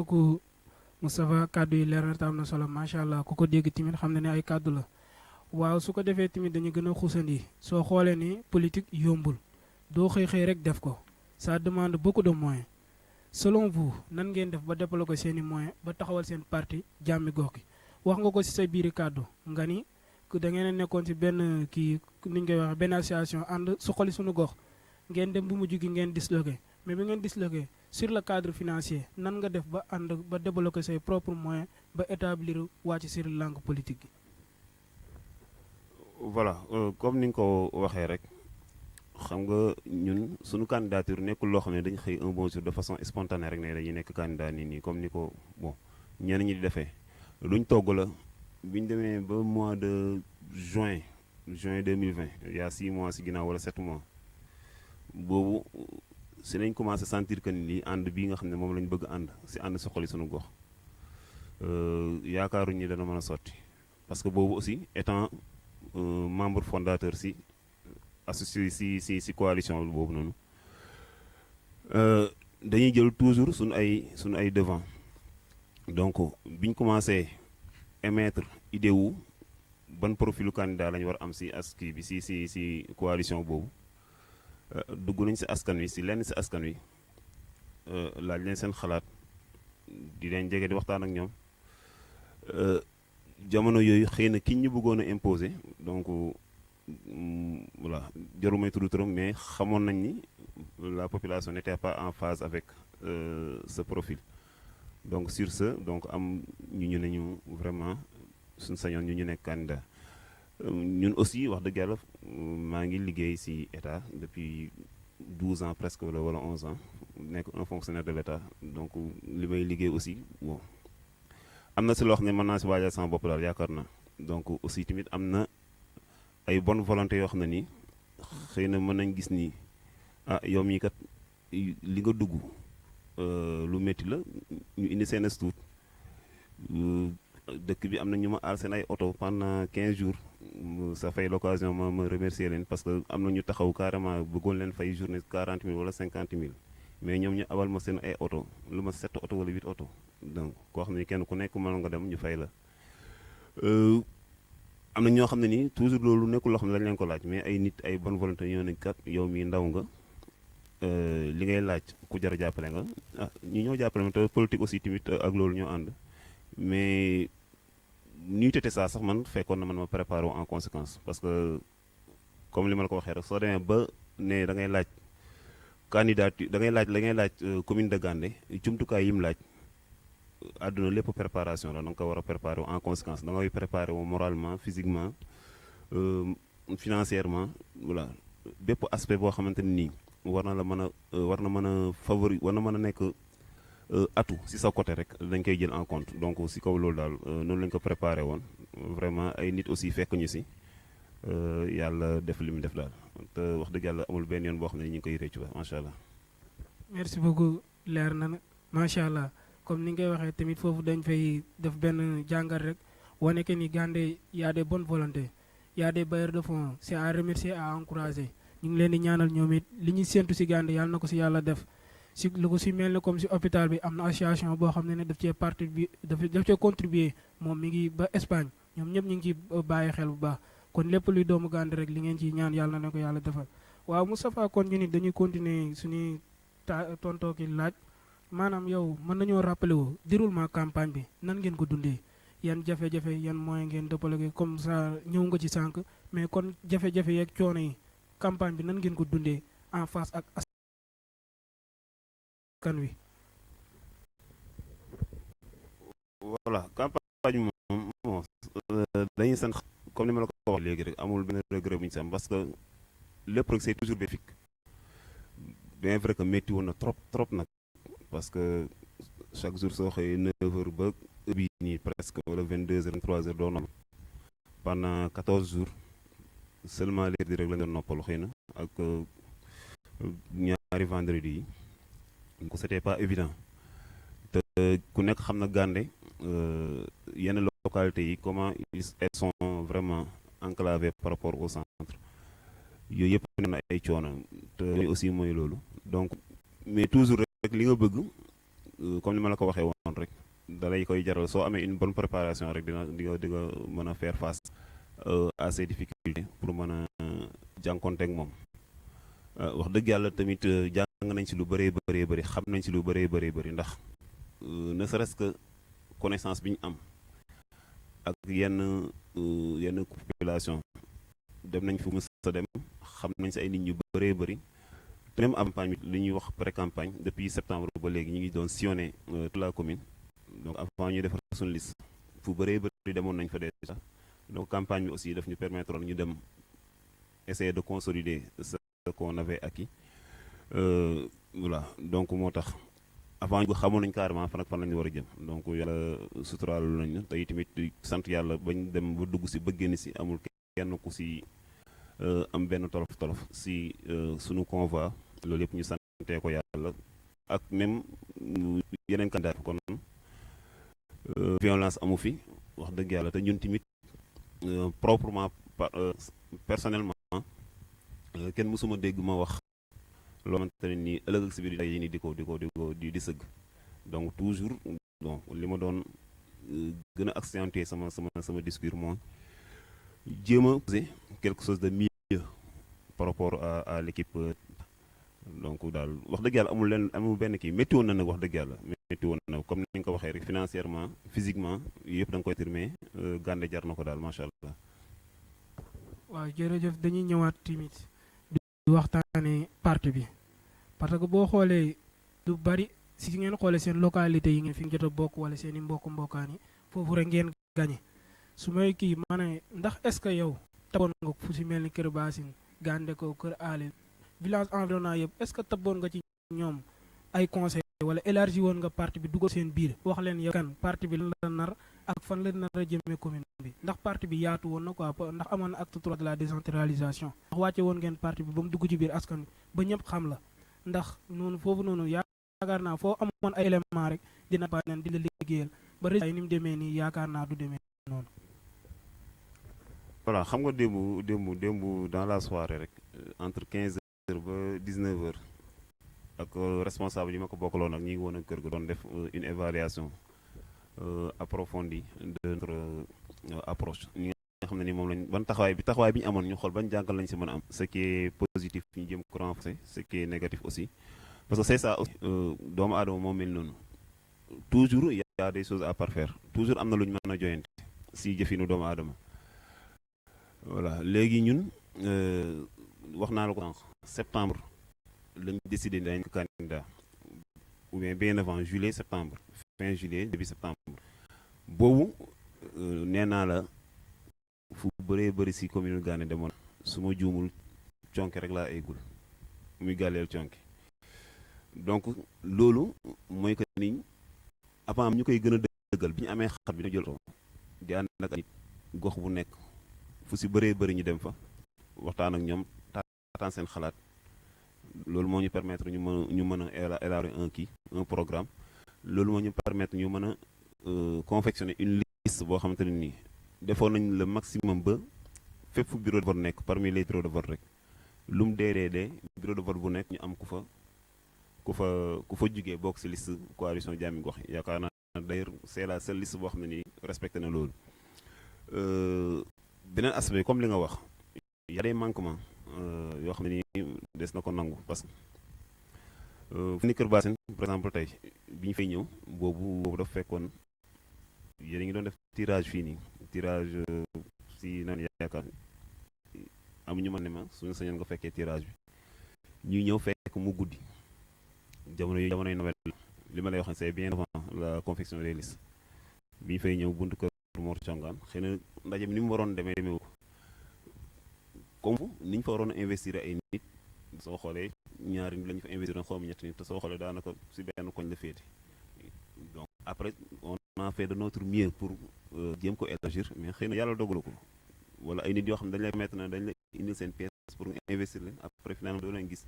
beaucoup Moustapha kàddu yi leer na te am na solo macha allah ku ko dégg tamit xam na ne ay kàddu la waaw su ko defee tamit dañu gën a xuusandi soo xoolee ni politique yombul doo xëy xëy rek def ko ça demande beaucoup de moyens selon vous nan ngeen def ba déployer seen i moyens ba taxawal seen parti jàmmi gox gi wax nga ko ci sa biiri kàddu nga ni da ngeen a nekkoon ci benn kii ni ñu koy waxee benn association ànd suqali suñu gox ngeen dem bu mujj gi ngeen disloqué mais bi ngeen disloqué sur le cadre financier nan nga def ba ànd ba débloquer say propres moyens ba établir wàcc sur langue politique gi. voilà comme ni nga ko waxee rek xam nga ñun suñu candidature nekkul loo xam ne dañu xëy un bon jour de façon spontanée rek ne dañuy nekk candidat nii comme ni ko bon ñenn ñi di defee luñ togg la bi ñu demee ba mois de juin 2020 il y a 6 mois si ginnaaw wala 7 mois boobu si lañ commencé sentir que ni lii ànd bii nga xam ne moom lañ bëgg ànd si ànd soxali suñu gox yaakaaruñ ni dana mën a sotti parce que boobu aussi étant membre fondateur si associé si coalition boobu noonu dañuy jël toujours suñu ay devant donc biñ commencé émettre idée wu ban profilu candidat lañ war am si aski bi si coalition boobu dugg nañ si askan wi si lenn si askan wi laaj leen seen xalaat di leen jege di waxtaan ak ñoom jamono yooyu xëy na ki ñu bëggoon a imposer donc voilà jarul may tudd turam mais xamoon nañ ni la population n'était pas en phase avec ce profil donc sur ce donc am ñu ne ñu vraiment suñ sañoon ñu nekk candidat ñun aussi wax dëgg yàlla maa ngi liggéey ci état depuis 12 ans presque wala 11 ans nekk un fonctionnaire de l'état donc li may liggéey aussi bon am na ci loo xam ne mën naa ci waajal sama bopp daal yaakaar na donc aussi tamit am na ay bonne volonté yoo xam ne nii xëy na mën nañ gis ni ah yow mii kat li nga dugg lu métti la ñu indi seen astuut dëkk bi am na ñu ma aal seen ay oto pendant 15 jours ça fait l'occasion ma remercier leen parce que am na ñu taxaw carrément bëggoon leen fay journée 40 000 wala 50 000 mais ñoom ñu abal ma seen ay oto lu ma 7 oto wala 8 oto donc koo xam ne kenn ku nekk mën nga dem ñu fay la am na ñoo xam ne nii toujours loolu nekkul loo xam ne lañ leen ko laaj mais ay nit ay bonne volonté ñoo ne kat yow mi ndaw nga li ngay laaj ku jar a jàppale nga ah ñi ñoo jàppale ma te politique aussi tamit ak loolu ñoo ànd mais nuy tete saa sax man fekkoon na man ma préparé en conséquence parce que comme li ma la ko waxee rek soo demee ba ne da ngay laaj candidature da ngay laaj commune de Gandé jumtukaay yi mu laaj àdduna lépp préparation la da nga ko war a préparer en conséquence da ngay préparer wu moralement physiquement financièrement voilà bépp aspect boo xamante ni nii war na mën a nekk atu si sa côté rek dañ koy jël en compte donc si kaw loolu daal noonu lañ ko préparé woon vraiment ay nit aussi fekk ñu si yàlla def li mu def daal te wax dëgg yàlla amul benn yoon boo xam ne ñu ngi koy réccu ba macha allah. merci beaucoup leer na macha allah comme ni ngay waxee tamit foofu dañ fay def benn jàngat rek wane que ni Gandé y a des bonnes volontés y a des bailleurs de fonds c'est à remercier à encourager ñu ngi leen di ñaanal ñoom it li ñuy séntu si Gandé yàlla na ko si yàlla def. si lu ko si mel ni comme si hôpital bi am na association boo xam ne daf cee parti bi daf cee contribuer moom mi ngi ba Espagne ñoom ñëpp ñu ngi ci bàyyi xel bu baax kon lépp luy doomu Gandé rek li ngeen ciy ñaan yàlla na ko yàlla defal waaw Moustapha kon ñu ni dañuy continuer suñuy tontoo ki laaj maanaam yow mën nañoo rappelé wu déroulement campagne bi nan ngeen ko dundee yan jafe-jafe yan moyen ngeen déployé comme ça ñëw nga ci sànq mais kon jafe-jafe yeeg coono yi campagne bi nan ngeen ko dundee en face ak kan wi. voilà campagne moom dañuy sant comme ni ma la ko wax léegi rek amul benn regret bu ñu sam parce que lépp rek c'est toujours bénéfique bien vrai que métti woon na trop nag parce que chaque jour soo xëyee 9h ba bii nii presque wala 22h 23h doo noonu pendant 14 jours seulement les di rek la doon noppalu xëy na ak ñaari vendredi yi. donc c'était pas évident te ku nekk xam na Gandé yenn localités yi comment elles sont vraiment enclavées par rapport au centre yooyu yëpp ne na ay coono te aussi mooy loolu donc mais toujours rek li nga bëgg comme ni ma la ko waxee woon rek da lay koy jaral soo amee une bonne préparation rek di nga mën a faire face à ces difficultés pour mën a jànkonteeg moom. wax dëgg yàlla tamit jàng nañ ci lu bëree bëri xam nañ ci lu bëree bëri ndax ne serait-ce que connaissance bi ñu am ak yenn population dem nañ fu mu sa dem xam nañ ci ay nit ñu bëree bëri te même campagne bi li ñuy wax pré-campagne depuis septembre ba léegi ñu ngi doon sillonner toute la commune donc avant ñu defar suñu liste fu bëree bëri demoon nañ fa déjà donc campagne bi aussi daf ñu permettre ñu dem essayer de consolider ce qu'on avait acquis voilà donc moo tax avant ñu xamoon nañ carrément fan ak fan lañu war a jëm donc yàlla suturaalu nañu tey tamit sant yàlla bañ dem ba dugg si ba génn si amul kenn ku si am benn tolof si sunu convoi loolu yëpp ñu santee ko yàlla ak même yeneen candidat kon violence amu fi wax dëgg yàlla te ñun tamit proprement personnellement kenn mësuma dégg ma wax loo xamante ne nii ëllëg ak si biir yi nii di sëgg donc toujours donc li ma doon gën a accentuer sama discours mooy jéem a poser quelque chose de mieux par rapport à l'équipe donc daal wax dëgg yàlla amul benn kii métti woon na nag wax dëgg yàlla métti woon na comme ni nga ko waxee rek financièrement physiquement yëpp da nga koy terminer gànde jar na ko daal macha allah. waaw jërëjëf dañuy ñëwaat tamit di waxtaanee parti bi parce que boo xoolee lu bari si ngeen xoolee seen localité yi ngeen fi jot a bokk wala seen i mbokkaan yi foofu rek ngeen gañe su may kii ma ne ndax est-ce que yow taboon nga fu si mel ni Kër Bassine Gande ko Kër Ale village environnant yëpp est-ce que taboon nga ci ñoom ay conseil wala élargi woon nga parti bi dugal seen biir wax leen yow kan parti bi lan la nar ak fan la nar a jëmee commune bi ndax parti bi yaatu woon na quoi ndax amoon na acte 3 de la décentralisation ndax wàcce woon ngeen parti bi ba mu dugg ci biir askan ba ñëpp xam la ndax noonu foofu noonu yaakaar naa foo amoon ay élément rek dina ba nen di la liggéeyal ba résultat yi ni mu demee nii yaakaar naa du demee noonu. voilà xam nga démb dans la soirée rek entre 15 heures ba 19 heures ak responsable yi ma ko bokkaloon ak ñi ngi woon ak kër ga doon def une évaluation approfondie de notre approche ñi nga xam ne ni moom lañ ban taxawaay bi ñu amoon ñu xool ban jàngal lañ si mën a am ce qui est positif ñu jëm ko renforcer ce qui est négatif aussi parce que c'est ça aussi doomu aadama moom mel noonu toujours il y a des choses à parfaire toujours am na lu ñu mën a joyante si jëfinu doomu aadama voilà léegi ñun wax naa la ko sànq septembre lañ décidé dañ ko candidat ou bien avant juillet septembre fin juillet début septembre boobu nee naa la fu bëree bëri si commune Gane demoon su ma juumul conke rek laa eggul muy gàlleel conke donc loolu mooy que ni avant ñu koy gën a dëggal bi ñu amee xat bi ñu jël di ànd ak nit gox bu nekk fu si bëree bëri ñu dem fa waxtaan ak ñoom taataan seen xalaat loolu moo ñu permettre ñu mën a élaborer un programme loolu moo ñu permettre ñu mën a confectionner une liste boo xamante ne nii defoon nañ le maximum ba fépp fu bureau de vote nekk parmi les bureaux de vote rek lu mu dee bureau de vote bu nekk ñu am ku fa jugee bokk ci liste coalition Jàmmi Gox yaakaar naa d'ailleurs c'est la seule liste boo xam ne nii respecté na loolu beneen aspect comme li nga wax y a des manquements yoo xam ne nii des na ko nangu parce que fu ni Kër Bassine par exemple tey bi ñu fay ñëw boobu dafa fekkoon yéen a ngi doon def tirage fii nii tirage si naan yaakaar amuñu ma ne ma suñu sañoon nga fekkee tirage bi ñuy ñëw fekk mu guddi jamonoy Noël li ma lay wax c'est bien avant la confection des listes bi ñu fay ñëw buntu kër Mor Congaan xëy na ndaje bi ni mu waroon demee ko comme ni ñu fa waroon a investir ay nit soo xoolee ñaari nit la ñu fa investir na xaw ma ñetti nit te soo xoolee daanaka si benn koñ la féete donc après on a fait de notre mieux pour jéem ko élargir mais xëy na yàlla dogalu ko wala ay nit yoo xam ne dañ lay mettre na dañ lay indil seen pièce pour nga investir leen après finalement doo leen gis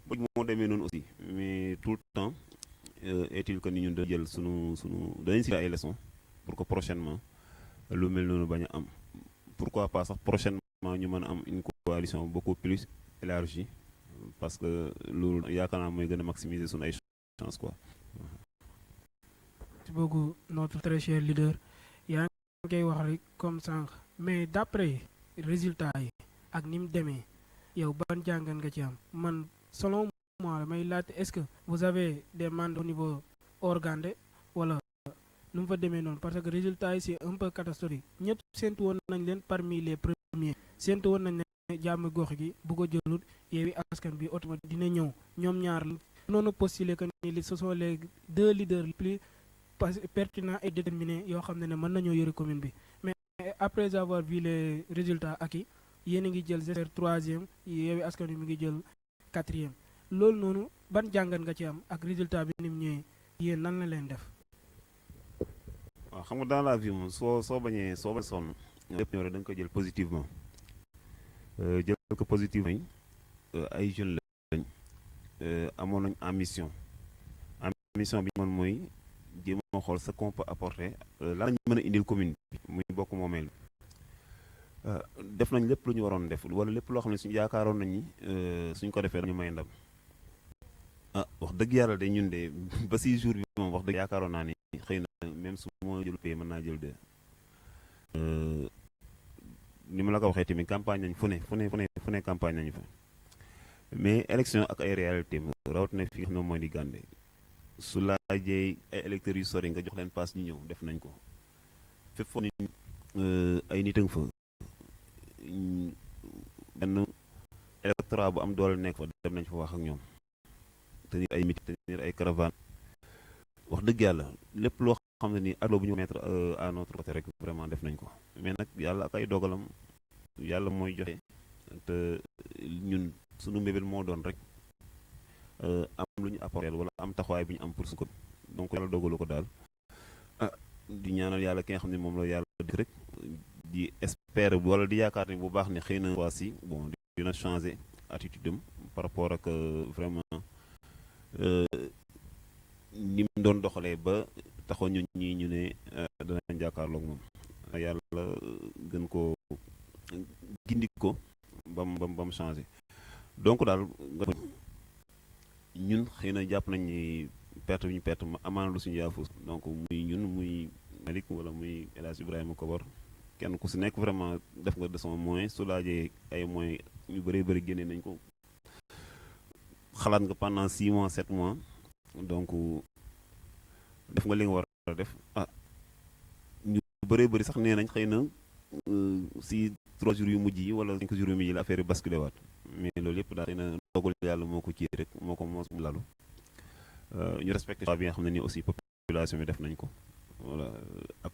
bëj moo demee noonu aussi mais tout le temps est-il que ni ñun da jël sunu danañ si ay leçons pour que prochainement lu mel noonu bañ a am pourquoi pas sax prochainement ñu mën a am une coalition beaucoup plus élargie parce que loolu yaakaar naa mooy gën a maximiser sunu ay chance quoi. merci beaucoup notre très cher leader yaa ngi koy wax rek comme sànq mais d'après résultat yi ak ni mu demee yow ban jàngat nga ci am man selon moi may laajte est-ce que vous avez des mandats au niveau organe wala nu mu fa demee noonu parce que résultat yi c'est un peu catastrophique ñëpp séntu woon nañ leen parmi les premiers séntu woon nañ ne jàmm gox gi bu ko jëlut Yewwi Askan bi automatiquement dina ñëw ñoom ñaar noonu postuler que ni ce sont les deux leaders les plus pertinents et déterminés yoo xam ne mën nañoo yore commune bi mais après avoir vu les résultats acquis yéen a ngi jël j'espère troisième Yewwi Askan bi mi ngi jël quatrième loolu noonu ban jàngat nga ci am ak résultat bi ni mu ñëwee yéen nan la leen def. waaw xam nga dans la vie moom soo bañee sonn lépp ñëw rek da nga koy jël positivement jël ko positivement yi ay jeunes lañ amoon nañ ambition bi man mooy jéem a xool ce qu'on peut apporter lan lañu mën a indil commune bi muy bokk moomeel def nañ lépp lu ñu waroon def wala lépp loo xam ne suñu yaakaaroon nañ ni suñ ko defee dañu may ndam wax dëgg yàlla de ñun de ba si jour bi moom wax dëgg yaakaaroon naa ni xëy na même su ma jël pay mën naa jël de ni ma la ko waxee tamit campagne nañ fu ne campagne nañu fa mais élection ak ay réalité rawatina fi nga xam ne mooy di Gandé su laajee ay électeurs yu sori nga jox leen paas ñu ñëw def nañ ko fépp foo ni ay nit a nga fa benn électorat bu am doole nekk fa dem nañ fa wax ak ñoom tenir ay meeting tenir ay caravane wax dëgg yàlla lépp loo xam ne ni ak bu ñu mettre à notre côté rek vraiment def nañ ko mais nag yàlla ak ay dogalam yàlla mooy joxe te ñun suñu mbébét moo doon rek am lu ñu apporter wala am taxawaay bi ñu am pour su ko donc yàlla dogalu ko daal di ñaanal yàlla ki nga xam ne moom la yàlla di rek di espérer wala di yaakaar ne bu baax ne xëy na waa si bon dina changer attitude am par rapport ak vraiment ni mu doon doxalee ba taxoon ñu ñii ñu ne danañ jàkkaarloog moom yàlla gën ko gindi ko ba mu changé donc daal ñun xëy na jàpp nañ ni perte bi ñu perte amaana lu suñu yaafus donc muy ñun muy Malick wala muy El Hadj Ibrahima Kobar kenn ku si nekk vraiment def nga de son moyen su laajee ay moyens ñu bëree bëri génnee nañ ko xalaat nga pendant 6 mois 7 mois donc def nga li nga war a def ñu bëree bëri sax nee nañ xëy na si 3 jours yu mujj yi wala 5 jours yu mujj yi la affaire yi basculé waat mais loolu yëpp daal xëy na dogal yàlla moo ko ci rek moo ko moos mu lalu ñu respecté choix bi nga xam ne nii aussi population bi def nañ ko voilà ak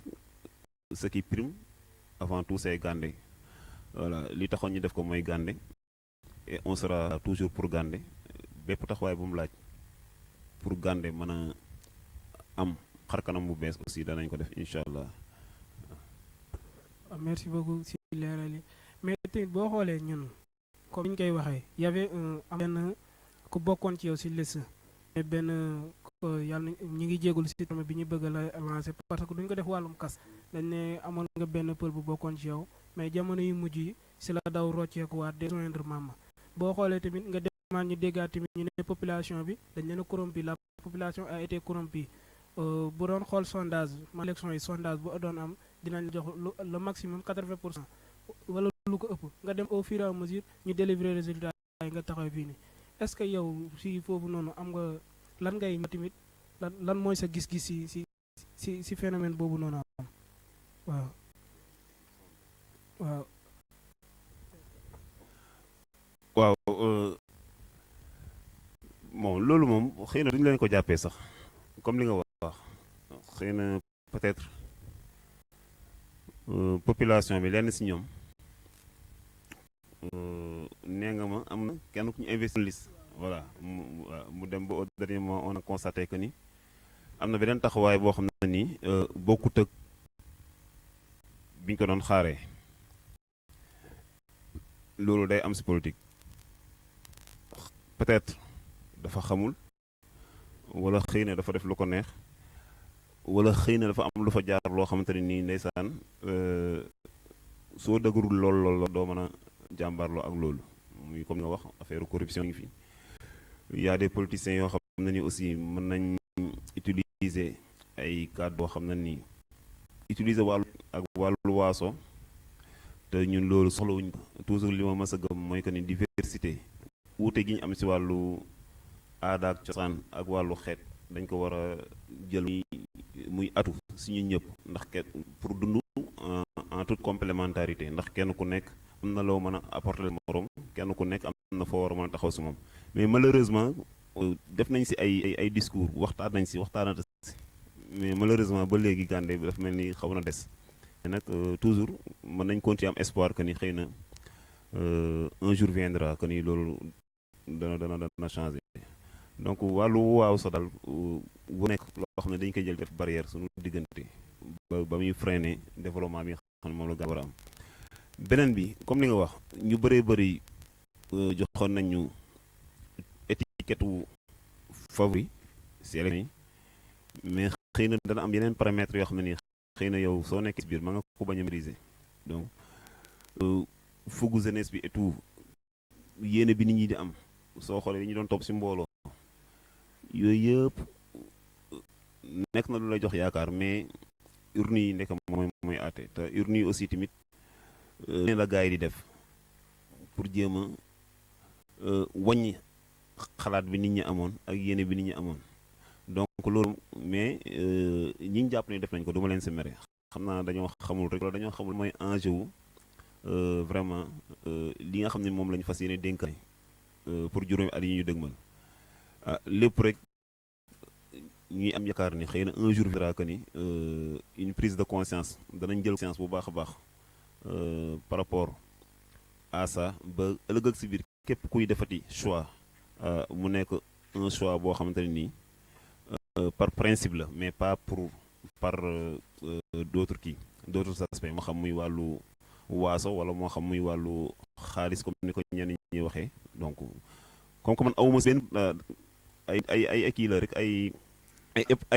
ce qui prime avant tout c'est Gandé voilà li taxoon ñu def ko mooy Gandé et on sera toujours pour Gandé bépp taxawaay bu mu laaj pour Gandé mën a am xarkanam bu bees aussi danañ ko def incha allah. merci beaucoup si leeral yi mais tamit boo xoolee ñun comme ni ñu koy waxee y avait am benn ku bokkoon ci yow si liste mais benn yàlla ñi ngi jéegul si terme bi ñu bëgg la lancer parce que duñ ko def wàllum kas dañ ne amoon nga benn pël bu bokkoon ci yow mais jamono yu mujj yi si la daw rocceekuwaat de joindre Mama boo xoolee tamit nga demaat ñu déggaat tamit ñu ne population bi dañ leen a corrompu la population a été corrompue bu doon xool sondage ma élection yi sondage bu doon am dinañ jox le maximum 80% wala lu ko ëpp nga dem au fur et à mesure ñu délivrer résultat yi nga taxaw fii nii est-ce que yow si foofu noonu am nga lan ngay tamit lan mooy sa gis-gis si phénomène boobu noonu am waaw bon loolu moom xëy na duñu leen ko jàppee sax comme li nga wax xëy na peut-être population bi lenn si ñoom nee nga ma am na kenn ku ñu investir liste voilà mu dem ba au dernier moment on a constaté que ni am na beneen taxawaay boo xam ne nii bokkut ak biñ ko doon xaaree loolu day am si politique peut-être dafa xamul wala xëy na dafa def lu ko neex wala xëy na dafa am lu fa jaar loo xamante ne nii ndeysaan soo dëgërul lool doo mën a jàmbaarloo ak loolu muy comme nga wax affaire corruption ngi fi y a des politiciens yoo xam ne ni aussi mën nañ utiliser ay cadre boo xam ne nii utiliser wàllu ak wàllu waaso te ñun loolu soxlawuñ ko toujours li ma mës a gëm mooy que ni diversité wuute gi ñu am si wàllu aada ak cosaan ak wàllu xeet dañ ko war a jël muy atu si ñun ñëpp ndax kenn pour dund en toute complémentarité ndax kenn ku nekk am na loo mën a apporter morom kenn ku nekk am na foo war a mën a taxaw si moom mais malheureusement def nañ si ay discours waxtaan nañ si waxtaanata si mais malheureusement ba léegi Gandey bi dafa mel ni xaw na des te nag toujours mën nañ continuer am espoir que ni xëy na un jour viendra que ni loolu dana changer donc wàllu waaw sa dal bu nekk loo xam ne dañ koy jël def barrière suñu diggante ba muy freiner développement bi nga xam ne moom la war a am beneen bi comme li nga wax ñu bëree bëri joxoon nañ ñu étiquette favori si élection yi mais xëy na dana am yeneen paramètres yoo xam ne nii xëy na yow soo nekkee si biir ma nga ko bañ a maîtriser donc fougu jeunesse bi et tout yéene bi nit ñi di am soo xoolee li ñu doon topp si mbooloo yooyu yëpp nekk na lu lay jox yaakaar mais urne yi nekk mooy àtte te urne yi aussi tamit ne la gars yi di def pour jéem a wàññi xalaat bi nit ñi amoon ak yéene bi nit ñi amoon donc loolu mais ñi ñu jàpp ne def nañ ko duma leen si mere xam naa dañoo xamul rek dañoo xamul mooy enjeu wu vraiment li nga xam ne moom lañ fas yéene dénkaay pour juróomi at yi ñu dëgmal lépp rek ñuy am yaakaar ni xëy na un jour viendra que ni une prise de conscience danañ jël conscience bu baax a baax par rapport à ça ba ëllëg ak si biir képp kuy defati choix mu nekk un choix boo xamante ne nii par principe la mais pas par d'autres aspects moo xam muy wàllu waaso wala moo xam muy wàllu xaalis comme ni ko ñenn ñi waxee donc comme que man awuma benn ay kii la rek ay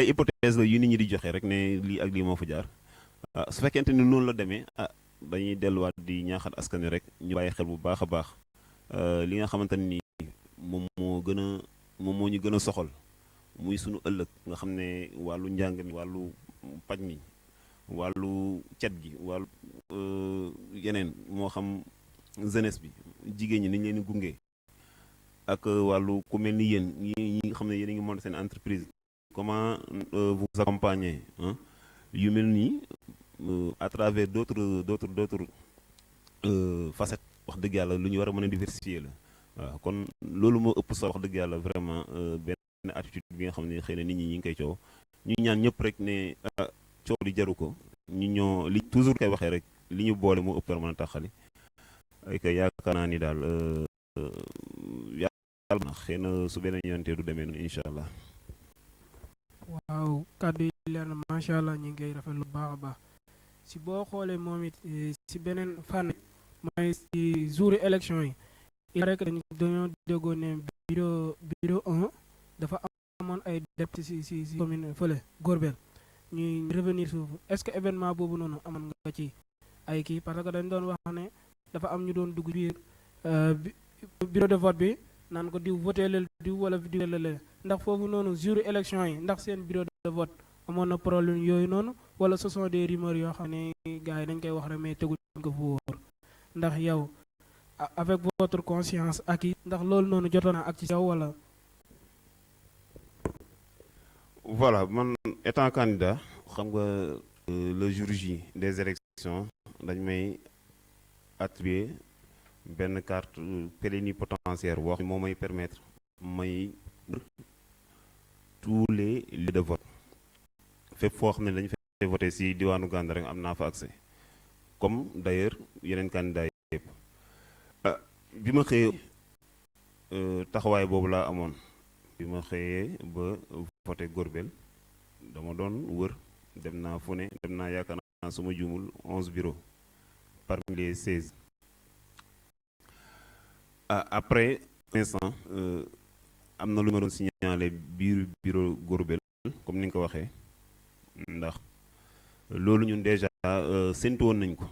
hypothèse la yu nit ñi di joxe rek ne lii ak lii moo fa jaar su fekkente ni noonu la demee dañuy delluwaat di ñaaxat askan wi rek ñu bàyyi xel bu baax a baax li nga xamante ni moom moo ñu gën a soxal muy sunu ëllëg nga xam ne wàllu njàng mi wàllu paj mi wàllu cet gi wàllu yeneen moo xam jeunesse bi jigéen ñi ni ñu leen di gunge ak wàllu ku mel ni yéen ñi nga xam ne yéen a ngi monter seen entreprise comment vous accompagner yu mel nii à travers d'autres facettes wax dëgg yàlla lu ñu war a mën a diversifier la waaw kon loolu moo ëpp solo wax dëgg yàlla vraiment benn attitude bi nga xam ne xëy na nit ñi ngi koy coow ñu ñaan ñëpp rek ne coow li jaru ko ñu ñoo li toujours koy waxee rek li ñu boole moo ëpp mën a taxali ay que yaakaar naa ni daal yàlla na xëy na su beneen yoonte du demee noonu incha allah. waaw kàddu yi leer na macha allah ñu ngi koy rafetlu bu baax a baax si boo xoolee moom it si beneen fànn mooy si jour élection yi il paraît que dañoo déggoo ne bureau 1 dafa amoon ay député si commune fële Gorbel ñuy revenir suuf est-ce que événement boobu noonu amoon nga ci ay kii parce que dañ doon wax ne dafa am ñu doon dugg biir bureau de vote bi naan ko diw voté leel diw wala diw leel ndax foofu noonu jour élection yi ndax seen bureau de vote amoon na problème yooyu noonu wala ce sont des rumeurs yoo xam ne gars yi dañ koy wax rek mais teguñ ko fu wóor ndax yow avec votre conscience ak yi ndax loolu noonu jotoon na ak ci yow wala. voilà man étant candidat xam nga le jour J des élections dañ may attribuer benn carte plénipotentiaire boo xam ne moo may permettre may tous les lieux de vote fépp foo xam ne dañu fay voté si diwaanu Gànda rek am naa fa accès comme d'ailleurs yeneen candidats yëpp bi ma xëyee taxawaay boobu laa amoon bi ma xëyee ba voté Gorbel dama doon wër dem naa fu ne dem naa yaakaar naa suma juumul 11 bureaux parmi les 16 après instant am na lu ma doon signalé bureau Gorbel comme ni nga ko waxee ndax loolu ñun déjà séntu woon nañ ko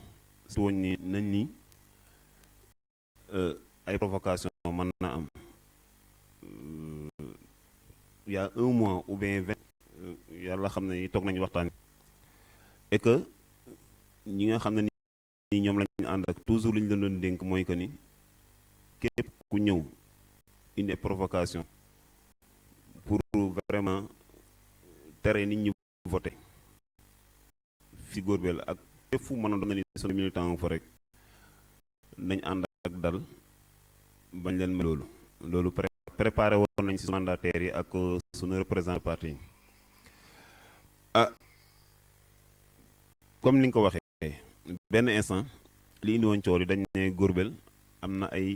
séntu woon ni nañ ni ay provocation mën na am il y a un mois ou bien 20 il yàlla xam ne toog nañu waxtaan et que ñi nga xam ne ni ñoom lañu ànd ak toujours li ñu leen doon dénk mooy que ni képp ku ñëw indi provocation pour vraiment tere nit ñi voté fi Diourbel ak fépp fu mën a doon na ni sunu militant fa rek nañ ànd ak dal bañ leen mel loolu préparé woon nañ ci mandataires yi ak sunu représentant parti yi ah comme ni nga ko waxee benn instant li indi woon coow li dañ ne Diourbel am na ay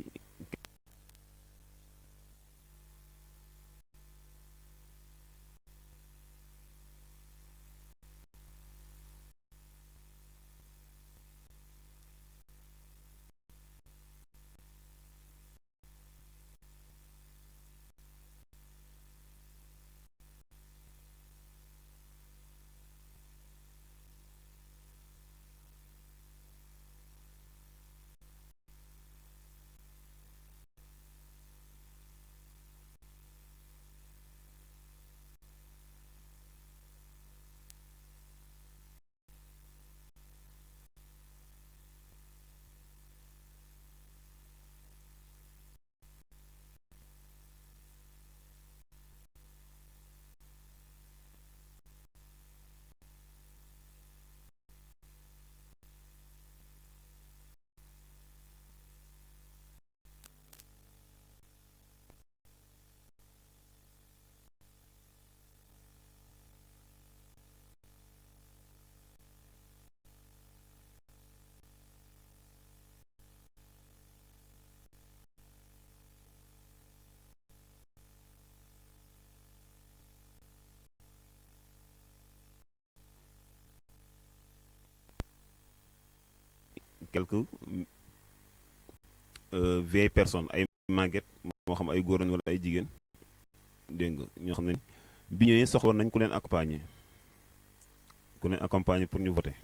quelques vieilles personnes ay màgget moo xam ay góor wala ay jigéen dégg nga ñoo xam ne bi ñëwee soxla nañ ku leen accompagner pour ñu voter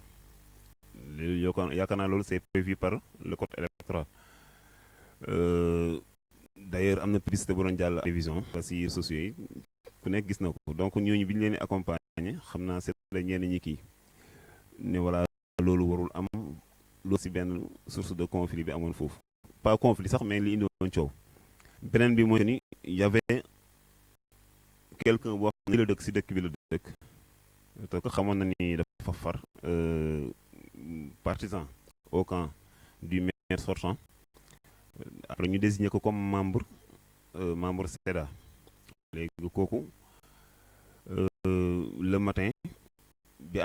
léegi yaakaar naa loolu c'est prévu par le code électoral d'ailleurs am na publicité bu doon jàll télévision parce que réseaux sociaux yi ku nekk gis na ko donc ñooñu bi ñu leen di accompagner xam naa c'est ñenn ñi kii ne voilà loolu warul am loolu si benn source de conflit bi amoon foofu pas conflit sax mais li indi woon coow beneen bi mooy ni y avait quelqu'un boo xam ne la dëkk si dëkk bi la dëkk te ko xamoon na ni dafa far partisan au camp du maire sortant après ñu désigné ko comme membre SEDA léegi kooku le matin bi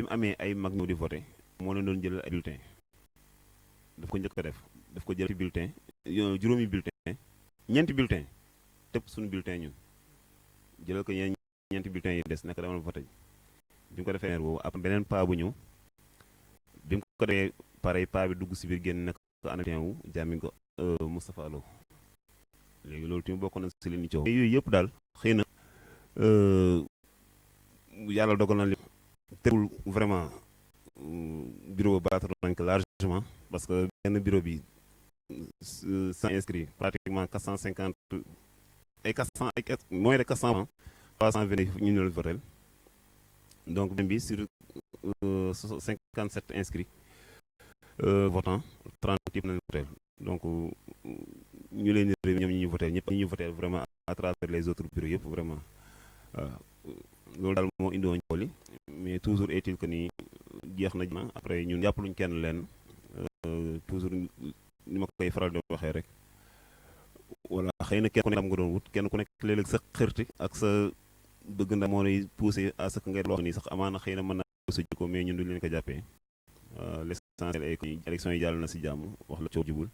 mu amee ay mag ñëw di voté moo leen doon jëlal ay bulletin daf ko njëkk a daf ko jël ci bulletin juróomi bulletin ñeenti bulletin tëpp suñu bulletin ñun jëlal ko ñeenti bulletin yi des naka demal voté bi mu ko defee boobu après beneen paa bu ñëw bi mu ko defee pareil paa bi dugg si biir génn nag ko ana wu jàmmi ko Moustapha Lo léegi loolu tamit bokk na si li ñu coow yooyu yëpp daal xëy na yàlla dogal na li terewul vraiment bureau ba battre nañ ko largement parce que benn bureau bi sans inscrit pratiquement 450 ay 400 ay moins de 400 329 ñu ne la votel donc benn bi sur 57 inscrits votants 30 yëpp nañ votel donc ñu leen di réew ñoom ñi ñu votel ñëpp ñi ñu votel vraiment à travers les autres bureaux yëpp vraiment waaw loolu daal moo indi woon li mais toujours est-il que ni jeex na après ñun jàppaluñ kenn leen toujours ni ma koy faral di waxee rek voilà xëy na kenn ku nekk am nga doon wut kenn ku nekk léeg-léeg sa xërti ak sa bëgg ndax moo lay poussé à ce que ngay loo xam ni sax amaana xëy na mën naa sa jikko mais ñun duñ leen ko jàppee l'essentiel est que élection yi jàll na si jàmm wax la coow jubul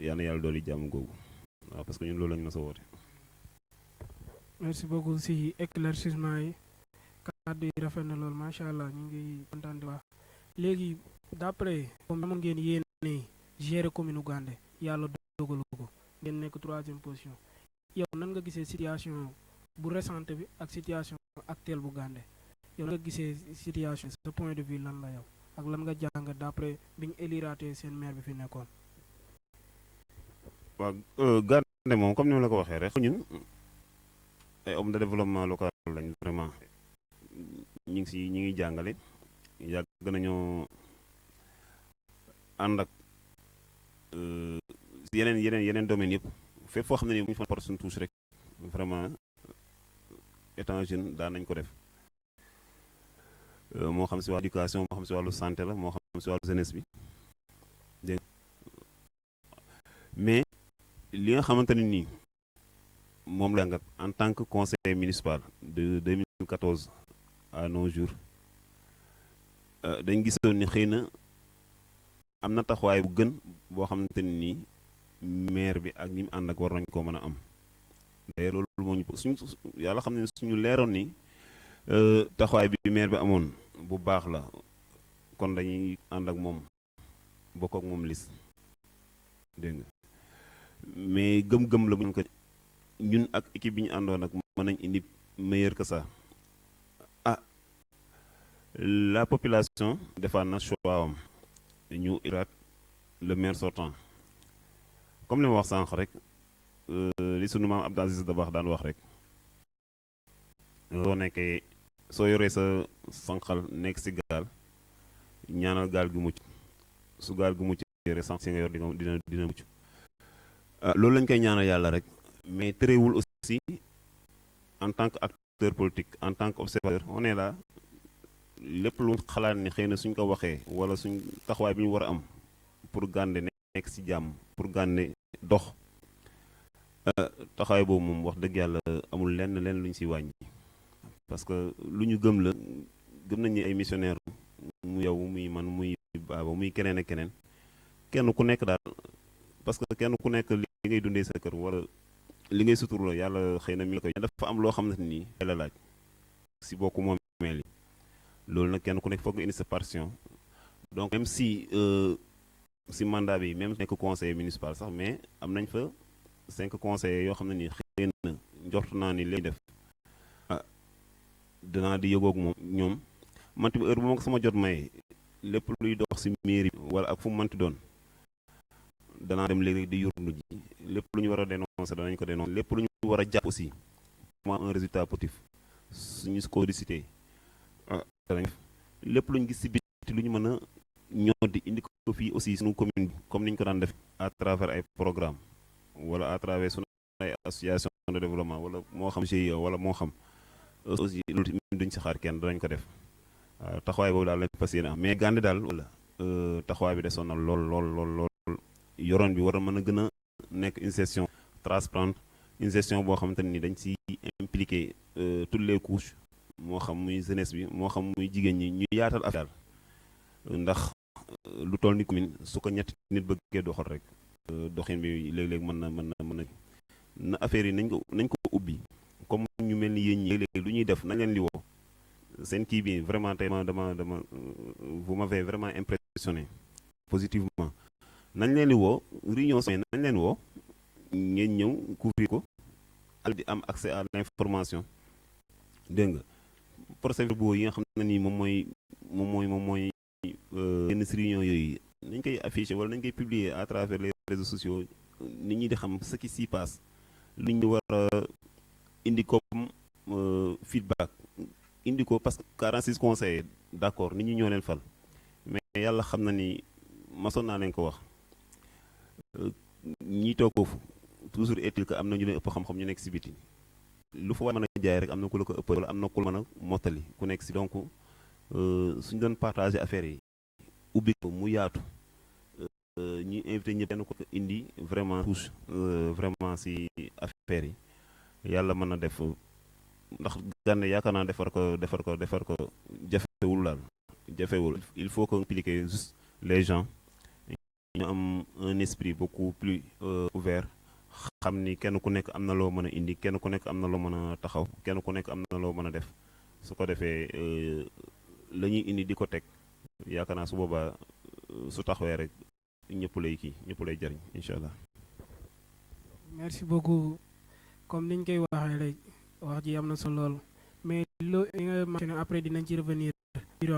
yal na yàlla dooli jàmm googu waaw parce que ñun loolu lañu mës a woote. merci beaucoup si éclaircissement yi kàddu yi rafet na loolu macha allah ñu ngi kontaan di wax léegi d'après comme amoon ngeen yéene gérer commune Gandé yàlla dogalu ko ngeen nekk 3e position yow nan nga gisee situation bu récente bi ak situation actuelle bu Gandé yow nan nga gisee situation sa point de vue lan la yow ak lan nga jàng d'après bi ñu éliraatee seen maire bi fi nekkoon. waaw Gandé moom comme ni ma la ko waxee rek ñun ay homme de développement local lañ vraiment ñi ngi jàngale yàgg nañoo ànd ak yeneen domaines yëpp fépp foo xam ne ni bu ñu fa porte suñu touche rek vraiment étant jeune daan nañ ko def moo xam si wàllu éducation moo xam si wàllu santé la moo xam si wàllu jeunesse bi dégg mais li nga xamante ne nii moom la nga en tant que conseiller municipal de 2014 à nos jours dañ gisoon ni xëy na am na taxawaay bu gën boo xamante ne nii maire bi ak ñi mu ànd ak war nañ koo mën a am d'ailleurs loolu moo ñu suñu yàlla xam ne suñu leeroon ni taxawaay bi maire bi amoon bu baax la kon dañuy ànd ak moom bokk ak moom lis dégg nga mais gëm-gëm la bu ñu ko ñun ak équipe bi ñu àndoon ak mën nañ indi meilleur que ça ah la population defaat na choix am ñu iraat le maire sortant comme li ma wax sànq rek li sunu maam Abdou Aziz Dabakh daan wax rek soo yoree sa sànqal nekk si gaal ñaanal gaal gi mucc su gaal gi mucc rek sànq si nga yor dina mucc loolu lañ koy ñaanal yàlla rek mais terewul aussi en tant que acteur politique en tant que observateur on est là lépp lu xalaat ni xëy na suñ ko waxee wala suñ taxawaay bi ñu war a am pour Gandé nekk si jàmm pour Gandé dox taxawaay boobu moom wax dëgg yàlla amul lenn lu ñu si wàññi parce que lu ñu gëm la gëm nañ ni ay missionnaire mu yow muy man muy baaba muy keneen ak keneen kenn ku nekk daal parce que kenn ku nekk li ngay dundee sa kër wala li ngay sutur la yàlla xëy na mi la koy dafa am loo xam ne nii la laaj si bokku moomeel yi loolu nag kenn ku nekk foog nga indi sa partition donc même si si mandat bi même nekk conseiller municipal sax mais am nañ fa 5 conseillers yoo xam ne nii xëy na njort naa ni lay def danaa di yëgoog moom ñoom manti ba heure bu ma ko sama jot may lépp luy dox si mairie wala ak fu mu manti doon danaa dem léegi di yurlu ji lépp lu ñu war a dénoncer danañ ko dénoncer lépp lu ñu war a jàpp aussi moi un résultat positif suñu codicité danañ lépp lu ñu gis si biti lu ñu mën a ñoo di indi ko fii aussi suñu commune bi comme ni ñu ko daan def à travers ay programme wala à travers suñu ay association de développement wala moo xam GIE wala moo xam aussi loolu duñ si xaar kenn danañ ko def taxawaay boobu daal lañ fas yéene am mais Gandé daal wala taxawaay bi desoon na lool yoroon bi war a mën a gën a nekk une gestion transparente une gestion boo xamante ni dañ si impliqué toutes les couches moo xam muy jeunesse bi moo xam muy jigéen ñi ñu yaatal affaire ndax lu toll ni commune su ko ñetti nit bëggee doxal rek doxin bi léeg-léeg mën na affaire yi nañ ko ubbi comme ñu mel ni yéen ñi léeg-léeg lu ñuy def nañ leen li woo seen kii bi vraiment tey dama vous m'avez vraiment impressionné positivement nañ leen di woo réunion nañ leen woo ngeen ñëw couvrir ko al di am accès à l'information dégg nga procès-verbaux yi nga xam ne nii moom mooy yenn si réunion yooyu nañ koy afficher wala nañ koy publier à travers les réseaux sociaux nit ñi di xam ce qui s'y passe lu ñu war a indi comme feedback indi ko parce que 46 conseillers d'accord nit ñi ñoo leen fal mais yàlla xam na ni masoon naa leen ko wax ñi toog foofu toujours est-il que am na ñu leen ëpp xam-xam ñu nekk si biti lu fa war mën a jaay rek am na ku la ko ëpp wala am na ku la mën a mottali ku nekk si donc suñu doon partager affaire yi ubbi ko mu yaatu ñi invité ñëpp kenn ko indi vraiment touche vraiment si affaire yi yàlla mën na def ndax Gandé yaakaar naa defar ko jafewul daal jafewul il faut que impliquer juste les gens ñu am un esprit beaucoup plus ouvert xam ni kenn ku nekk am na loo mën a indi kenn ku nekk am na loo mën a taxaw kenn ku nekk am na loo mën a def su ko defee la ñuy indi di ko teg yaakaar naa su boobaa su taxawee rek ñëpp lay jariñ incha allah. merci beaucoup comme niñ koy waxee rek wax ji am na solo lool mais loo li nga mentionné après dinañ ci revenir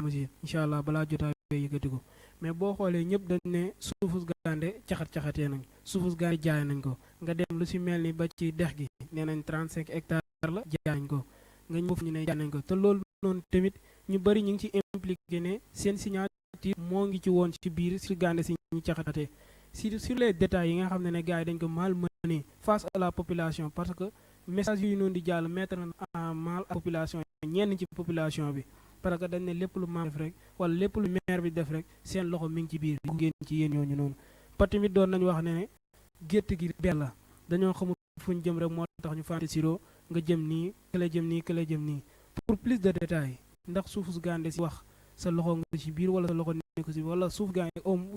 aussi incha allah balaa jotaay yëkkati ko mais boo xoolee ñëpp dañ ne suufus Gandé caxatee nañ suufus Gandé jaay nañ ko nga dem lu si mel ni ba ci dex gi nee nañ 35 hectares la jaay nañ ko nga ñëw ñu ne jaay nañ ko te loolu noonu tamit ñu bëri ñu ngi ci impliqué ne seen signature moo ngi ci woon ci biir si Gandé si ñu caxatate sur les détails yi nga xam ne gars yi dañ ko mal mené face à la population parce que message yu noonu di jàll mettre na en mal à population ñenn ci population bi parce que dañ ne lépp lu maire def rek wala lépp lu maire bi def rek seen loxo mi ngi ci biir ngeen ci yéen ñooñu noonu pa tamit doon nañu wax ne gétt gi benn la dañoo xamul fu ñu jëm rek moo tax ñu fante siro nga jëm nii kële jëm nii kële jëm nii pour plus de détails ndax suufu Gandé si wax sa loxo nga ci biir wala sa loxo nekk si wala suuf Gandé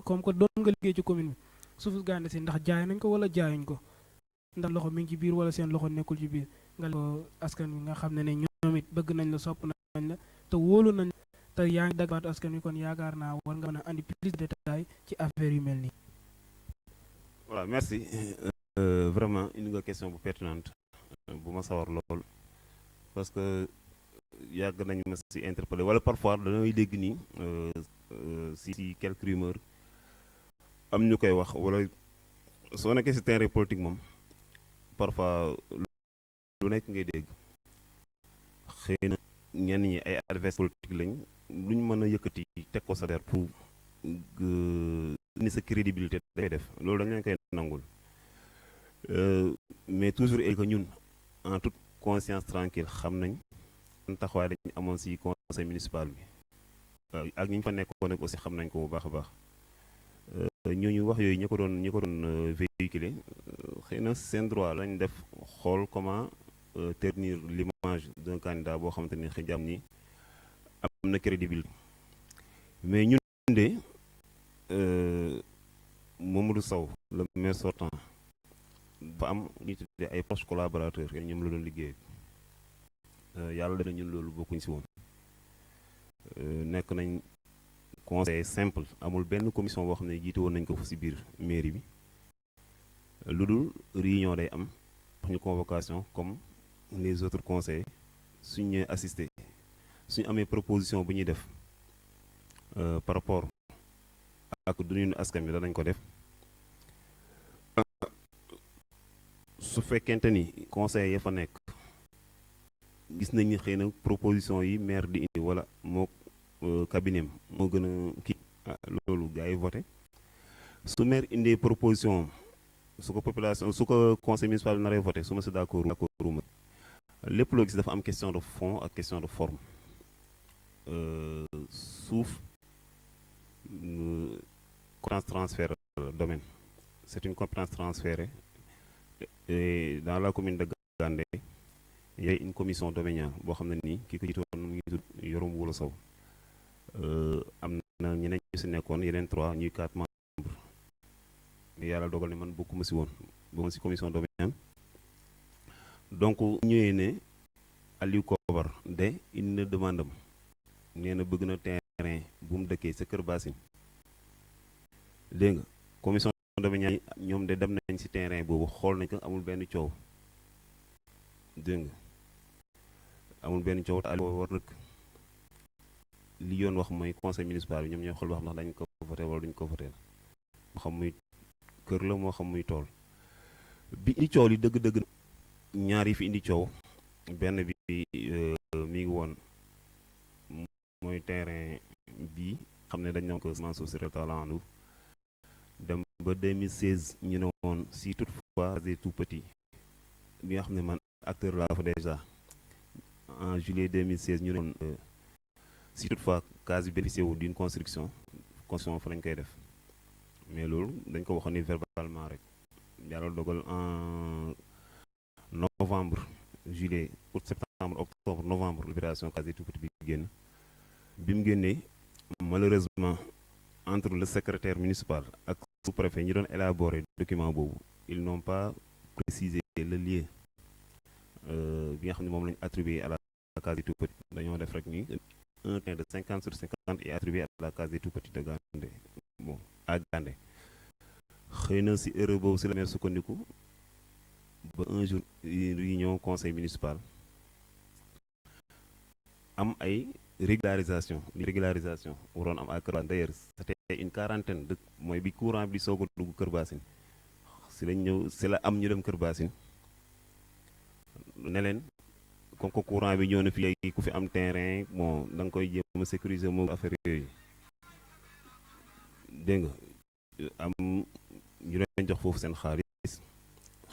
comme que doon nga liggéey ci commune bi suufu Gandé si ndax jaay nañ ko wala jaayuñ ko ndax loxo mi ngi ci biir wala seen loxo nekkul ci biir nga ko askan wi nga xam ne ñoom it bëgg nañ la sopp nañ la te wóolu nañ te yaa ngi daggaat askan wi kon yaakaar naa war nga mën a andi plus de détails ci affaire yu mel nii. Voilà, merci. Vraiment une question bu pertinente bu ma sawar lool parce que yàgg nañ ma si interpellé wala parfois dañooy dégg nii si quelques rumeurs am ñu koy wax wala soo nekkee si terrain politique moom parfois lu nekk ngay dégg xëy na ñenn ñi ay adversaires politiques lañ luñ mën a yëkkati teg ko sa der pour ni sa crédibilité day def loolu dañ leen koy nangul mais toujours est que ñun en toute conscience tranquille xam nañ taxawaay dañ amoon si conseil municipal bi ak ñi ñu fa nekkoon nag aussi xam nañ ko bu baax a baax ñooñu wax yooyu ñi ko doon véhiculer xëy na seen droit lañ def xool comment ternir l'image d'un candidat boo xamante ni xëy jàmm ni am na crédibilité mais ñun de Mamadou Sow le maire sortant dafa am ñu tuddee ay proches collaborateurs yooyu ñoom la doon liggéey yàlla dana ñun loolu bokkuñ si woon nekk nañ conseil simple amul benn commission boo xam ne jiite woon nañ ko si biir mairie bi lu dul réunion day am wax ñu convocation comme les autres conseils suñ ñëwee assister suñu amee proposition bu ñuy def par rapport ak dundinu askan bi danañ ko def su fekkente ni conseil ya fa nekk gis nañ ni xëy na proposition yi maire di indi wala moo cabinet moo gën a kii loolu gars yi voté su maire indee proposition su ko population su ko conseil municipal bi naree voté su ma si d'accord ma lépp loo gis dafa am question de fond ak question de forme suuf compétence transfert domaine c'est une compétence transférée et dans la commune de Gandé il y a une commission domaniale boo xam ne nii kii ko jiitoon mu ngi tudd Yorom Wula Sow am na ñeneen ñu si nekkoon yeneen 3 ñuy 4 membres yàlla dogal ne man bokkuma si woon bokkuma si commission domaniale donc ñëwee ne Aliou Kobar de indi na demande am nee na bëgg na terrain bu mu dëkkee sa Kër Bassine dégg nga commission domaniale ñoom de dem nañ si terrain boobu xool nañ ko amul benn coow dégg nga amul benn coow te Aliou war rek li yoon wax mooy conseil municipal bi ñoom ñooy xool wax ndax dañ ko voté wala duñ ko voté moo xam muy kër la moo xam muy tool bi indi coow li dëgg-dëgg ñaar yi fi indi coow benn bi mi ngi woon mooy terrain bii xam ne dañ ne ko Mansour Sy Talendou dem ba 2016 ñu ne woon si toutefois c'est tout petit bi nga xam ne man acteur laa fa déjà en juillet 2016 ñu ne woon si toutefois case bi bénéficié wu d'une construction fa lañ koy def mais loolu dañ ko waxoon ni verbalement rek yàlla dogal en novembre juillet août septembre octobre novembre libération case tout petit bi génn bi mu génnee malheureusement entre le secrétaire municipal ak sous-préfet ñi doon élaborer document boobu ils n'ont pas précisé le lieu bi nga xam ne moom lañu attribué à la case des tout-petits dañoo def rek ni un terrain de 50 sur 50 est attribué à la case des tout-petits de Gandé bon à Gandé xëy na si erreur boobu si la maire sukkandiku ba un jour réunion conseil municipal am ay régularisation waroon am à Kër Bassine d'ailleurs c'était une quarantaine de mooy bi courant bi soog a dugg Kër Bassine si lañ ñëw si la am ñu dem Kër Bassine ne leen comme que courant bi ñëw na fi léegi ku fi am terrain bon da nga koy jéem a sécuriser moo affaire yooyu dégg nga am ñu leen jox foofu seen xaalis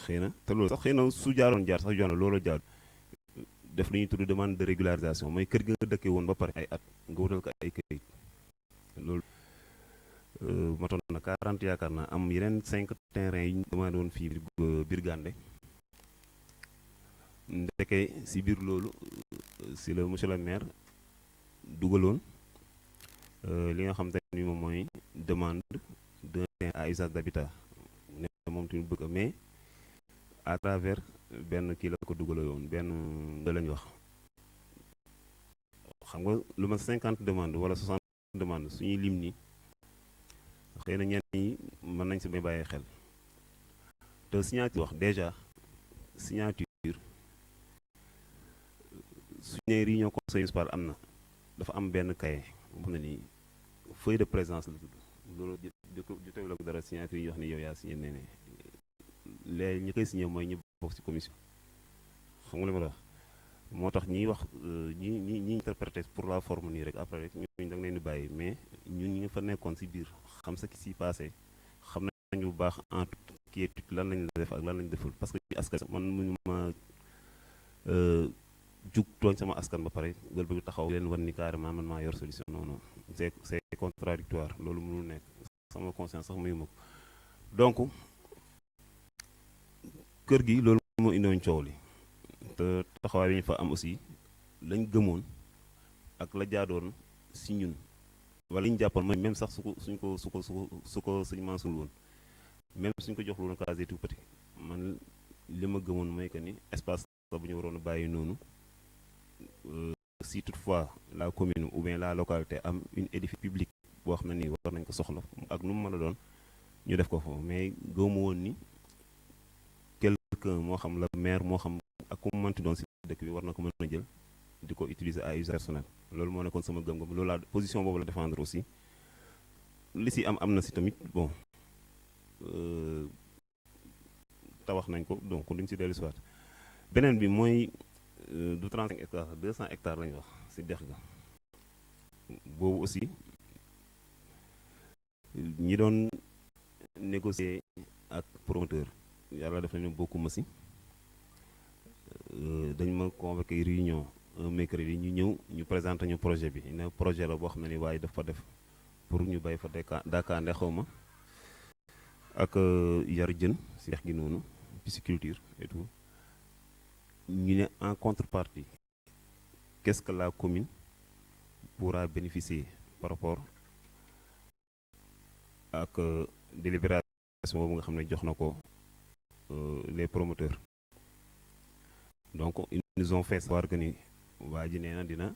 xëy na te loolu sax xëy na su jaaroon jaar sax yoon loolu jaar def lu ñuy tudd demande de régularisation mooy kër gi nga dëkkee woon ba pare ay at nga wutal ko ay këyit loolu matoon na 40 yaakaar naa am yeneen 5 terrain yi ñu demandé woon fii biir Gandé ndeke si biir loolu si la monsieur le maire dugaloon li nga xam te ni moom mooy demande d'un terrain à usage d'habitat ne moom tamit bëgg mais à travers benn kii la ko dugaloo woon benn la ñu wax xam nga lu ma 50 demandes wala 60 demandes suñuy lim nii xëy na ñenn ñi mën nañ si may bàyyi xel te signature wax déjà signature suñu nee réunion conseil municipal am na dafa am benn cahier boo xam ne nii feuille de présence la tudd loolu jotewul ak dara signature yi wax ni yow yaa signé nee ne léegi ñi koy signé mooy ñi bokk ci commission xam nga li ma la wax moo tax ñiy wax ñi interpréter pour la forme nii rek après rek ñooñu da nga leen di bàyyi mais ñun ñi nga fa nekkoon ci biir xam ce qui s'y passé xam nañu bu baax en toute quiétude lan lañ la def ak lan lañ deful parce que ci askan man mënu ma jug tooñ sama askan ba pare wël bëgg taxaw leen wan ni carrément man maa yor solution non non c'est contradictoire loolu mënul nekk sama conscience sax mayu ma ko donc kër gi loolu moo indoon coow li te taxawaay bi ñu fa am aussi lañ gëmoon ak la jaadoon si ñun wala li ñu jàppoon mooy même sax su ko suñ mansul woon même suñ ko jox loon case tout petit man li ma gëmoon mooy que ni espace la bu ñu waroon a bàyyi noonu si toutefois la commune ou bien la localité am une édifice public boo xam ne nii war nañ ko soxla ak nu mu mën a doon ñu def ko foofu mais gëmu woon ni quelqu'un moo xam la maire moo xam ak ku mu mënti doon si dëkk bi war na ko mën a jël di ko utiliser à usage personnel loolu moo nekkoon sama gëm-gëm loolu laa position boobu la défendre aussi li si am na si tamit bon tabax nañ ko donc duñ si dellu si waat beneen bi mooy du 35 hectares 200 hectares lañu wax si dex ga boobu aussi ñi doon négocier ak promoteur yàlla def nañu bokkuma si dañ ma convoqué réunion un mercredi ñu ñëw ñu présenté ñu projet bi ne projet la boo xam ne ni waaye dafa def pour ñu bay fa daakaande xaw ma ak yar jën si dex gi noonu pisciculture et tout ñu ne en contrepartie qu'est-ce que la commune pourra bénéficier par rapport ak délibération boobu nga xam ne jox na ko les promoteurs donc ils nous ont fait savoir que ni waa ji nee na dina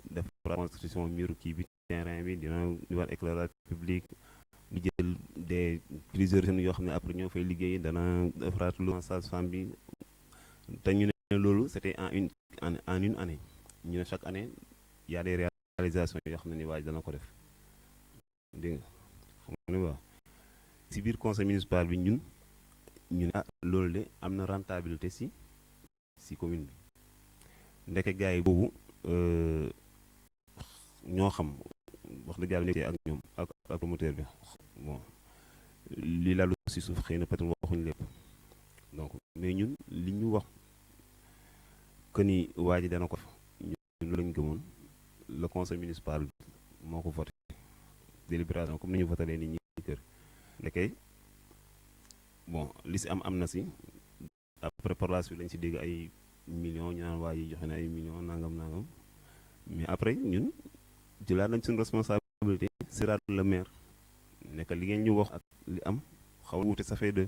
def construction mur kii bi terrain bi dina war éclairage public di jël des plusieurs jeunes yoo xam ne après ñoo fay liggéey dana defaraat lu sage-femme bi te ñu ne loolu c'était en une année ñu ne chaque année y a des réalisations yoo xam ne ni waa ji dana ko def dégg nga xam nga ni waa si biir conseil municipal bi ñu ne ah loolu de am na rentabilité si commune bi ndeke gars yi boobu ñoo xam wax dëgg yàlla ak ñoom ak promoteur bi bon li lalu si suuf xëy na peut-être waxuñu lépp donc mais ñun li ñu wax que ni waa ji dana ko ñun loolu lañ gëmoon le conseil municipal moo ko voté délibération comme ni ñu voté nit ñi kër ndeke bon li si am na si après par la suite lañ si dégg ay millions ñu naan waa ji joxe na ay millions nangam mais après ñun jëlaat nañ suñu responsabilité siraat le maire nekk li ngeen ñu wax ak li am xaw a wuute ça fait de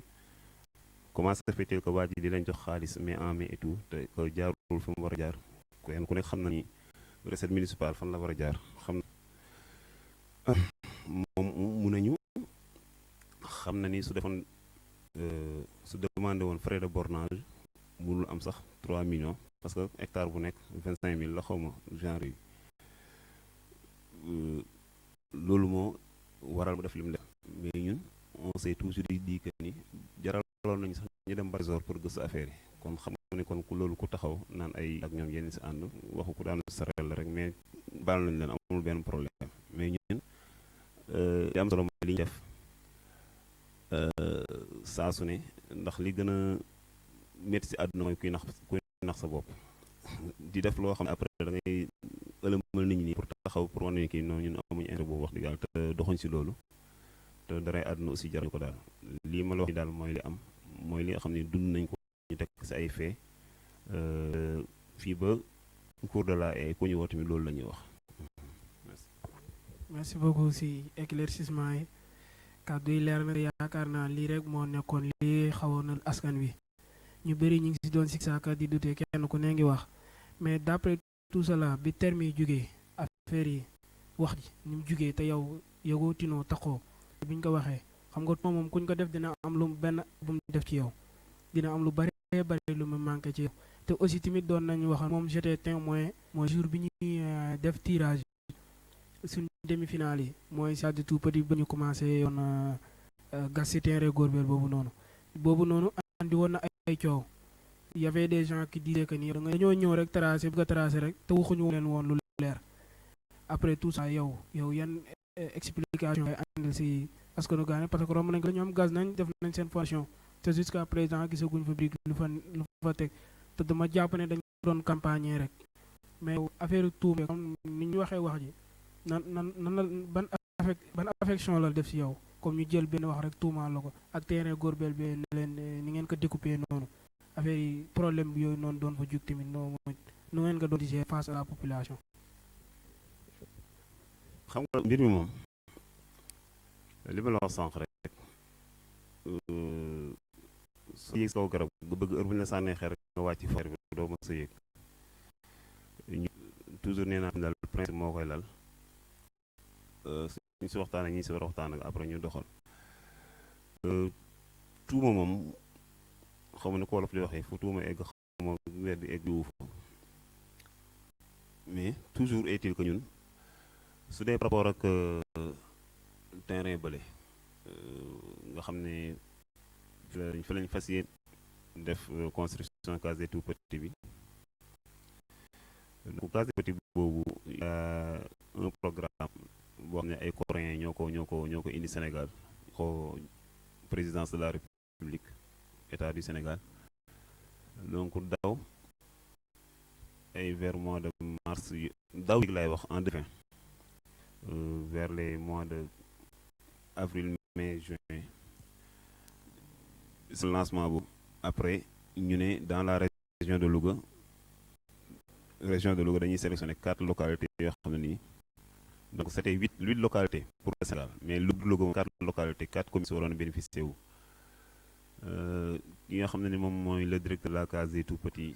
comment ça fait-il que waa ji di leen jox xaalis mais en mai et tout te ko jaarul fi mu war a jaar kenn ku nekk xam na ni recette municipale fan la war a jaar xam na moom mun nañu xam na ni su defoon su demandé woon frais de bornage mënul am sax 3 millions parce que hectare bu nekk 25 000 la xaw ma genre yi loolu moo waral mu def li mu def mais ñun on s'est toujours dit que ni jaraloon nañu sax ñu dem Trésor pour gëstu affaire yi kon xam ne kon loolu ku taxaw naan ay ak ñoom yenn si ànd waxu ku daanu sarel la rek mais baal nañ leen amul benn problème mais ñun li am solo mooy li ñu def saa su ne ndax li gën a métti si àdduna mooy kuy nax sa bopp di def loo xam ne après da ngay ëlëmal nit ñi pour taxaw pour wane kii noonu ñun amuñu intérêt boobu wax dëgg yàlla te doxuñ si loolu te daray àdduna aussi jar ko daal lii ma la wax ni daal mooy li am mooy li nga xam ne dund nañ ko ñu teg si ay fait fii ba cours de la haie ku ñu woo tamit loolu la ñuy wax. merci beaucoup si éclaircissement yi kàddu yi leer na yaakaar naa lii rek moo nekkoon lii xawoon na askan wi ñu bëri ñu ngi si doon sik saaka di dute kenn ku ne ngi wax mais d'après tout cela bi terme yi jugee affaire yi wax ji ni mu jugee te yow yëgoo tinoo taxoo bi ñu ko waxee xam nga moom kuñ ko def dina am lu benn bu mu def ci yow dina am lu bari bari lu mu manqué ci yow te aussi tamit doon nañu wax moom j'étais témoin mooy jour bi ñuy def tirage suñ demi-finale yi mooy stade de tout petit ba ñu commencé yoon gas ci terrain Gorbel boobu noonu andi woon na ay coow y avait des gens qui disaient que ni dañoo ñëw rek tracé bëgg a tracé rek te waxuñu leen woon lu leer après tout ça yow yan explication ay andil ci askanu Gane parce que romb nañ ko ñoom gaz nañ def nañ seen formation te jusqu'à présent gisaguñ fa brique lu fa teg te dama jàpp ne dañ doon campagne rek mais affaire tuume comme ni ñu waxee wax ji nan la ban affection la def ci yow comme ñu jël benn wax rek tuumaal la ko ak terrain Gorbel bi ne leen ni ngeen ko découpé noonu affaire yi problème bi yooyu noonu doon fa jug tamit nu ngeen ko doon di gérer face à la population. xam nga mbir mi moom li ma la wax sànq rek su yéeg si kaw garab nga bëgg heure bu ñu la sànnee xeer rek nga wàcc fa bi doo mën sa yéeg toujours nee naa daal principe moo koy lal suñ si waxtaan ak ñi si war a waxtaan ak après ñu doxal tuuma moom xaw ma ne ko wolof di waxee fu tuuma egg xaw ma weer di egg wu fa mais toujours est-il que ñun su dee par rapport ak terrain bële nga xam ne fi lañ fas yéene def construction case des tout petits bi donc case des petits boobu y a un programme boo xam ne ay coréens ñoo ko indi Sénégal ko présidence de la République état du Sénégal donc daaw ay vers mois de mars daaw yi lay wax en 2020 vers les mois de avril mai juin ce lancement bu après ñu ne dans la région de Louga dañuy sélectionner 4 localités yoo xam ne nii donc c'était 8 localités pour le Sénégal mais Louga 4 localités 4 communes si waroon bénéficier wu yi nga xam ne ni moom mooy le directeur de la case des tout petits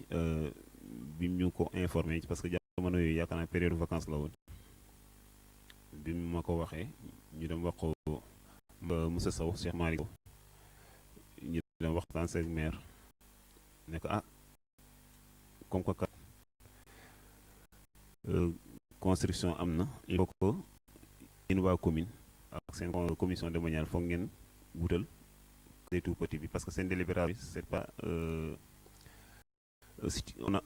bi ñu ko informé parce que jamono yooyu yaakaar naa période vacances la woon bi ma ko waxee ñu dem wax ko monsieur Sow Cheikh Malick ñu dem waxtaan seen maire ne ko comme que kat construction am na il faut que yéen waa commune ak seen commission domaniale foog ngeen wutal des tout petits bi parce que seen délibération c'est pas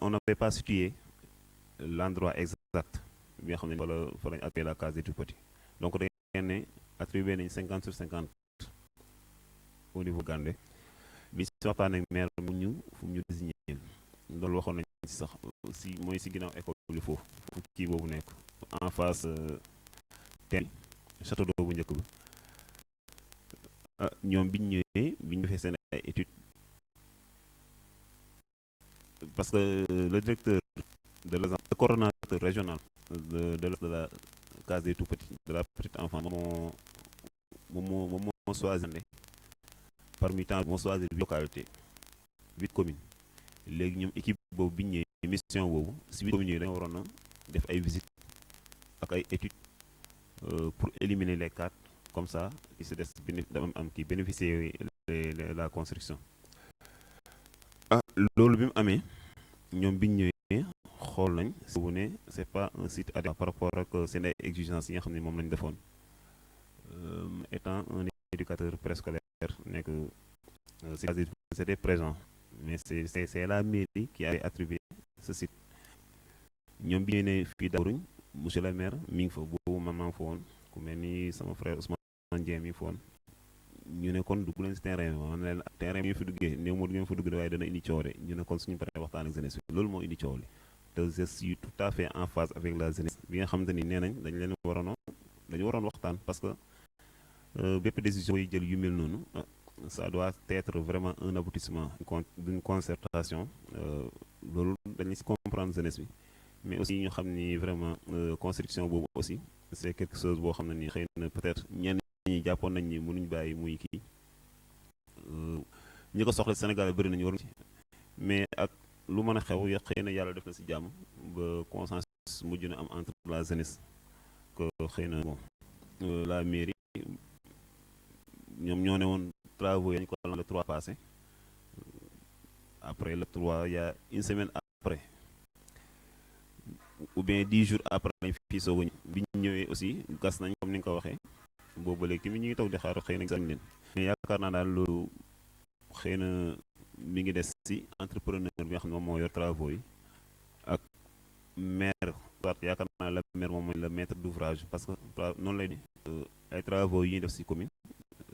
on n'avait pas situé l'endroit exact bi nga xam ne wala fa lañ attribué la case des tout petits donc da ngeen ne attribué nañ 50/50 au niveau Gandé bi si waxtaan ak maire mu ñu désigné loolu waxoon nañ ci sax si mooy si ginnaaw école bi foofu kii boobu nekk en face teen château d'eau bu njëkk ba ñoom biñ ñëwee biñ defee seen ay études parce que le directeur le coordonnateur régional de la case des tout petits de la petite enfance moom moo choisir parmi tant moo choisir 8 localités 8 communes léegi ñoom équipe boobu biñ ñëwee mission boobu si 8 communes yi dañoo waroon a def ay visites ak ay études pour éliminer les 4 comme ça il se des am kii bénéficier la construction loolu bi mu amee ñoom biñ ñëwee xool nañ bu ne c'est pas un site adéquat par rapport ak seen ay exigences yi nga xam ne moom lañ defoon étant un éducateur préscolaire nekk c'était présent mais c'est la mairie qui avait attribué ce site. ñoom bi ñu ne fii Daourougne monsieur le maire mi ngi fa boobu man maa ngi fa woon ku mel ni sama frère Ousmane Dieng mi ngi fa woon ñu ne kon dugg leen si terrain bi ma ne leen terrain bi ñu fi duggee néew ma du ngeen fa dugg de waaye dana indi coow de ñu ne kon suñu paree waxtaan ak jeunesse bi loolu moo indi coow li te je suis tout à fait en phase avec la jeunesse bi nga xamante ni nee nañ dañu waroon waxtaan parce que bépp décision yi jël yu mel noonu ça doit être vraiment un aboutissement d'une concertation loolu dañu si comprendre jeunesse bi mais aussi ñu xam ni vraiment construction boobu aussi c'est quelque chose boo xam ne ni xëy na peut-être ñenn ñi jàppoon nañ ni mënuñ bàyyi muy kii ñi ko soxla Sénégal bëri nañu waruñ ci mais ak lu mën a xew xëy na yàlla def na si jàmm ba consensus mujj na am entre la jeunesse que xëy na bon la mairie ñoom ñoo ne woon travaux yi ñu ko le 3 passé après le 3 il y a une semaine après ou bien 10 jours après lañ fii soog a ñëw bi ñu ñëwee aussi gas nañ comme ni nga ko waxee boobu ba léegi tamit ñu ngi toog di xaar xëy na gis nañ leen mais yaakaar naa daal loolu xëy na mi ngi des ci entrepreneur bi nga xam ne moom moo yor travaux yi ak maire soit yaakaar naa la maire moom mooy le maître d'ouvrage parce que noonu lay di ay travaux yi ñuy def ci commune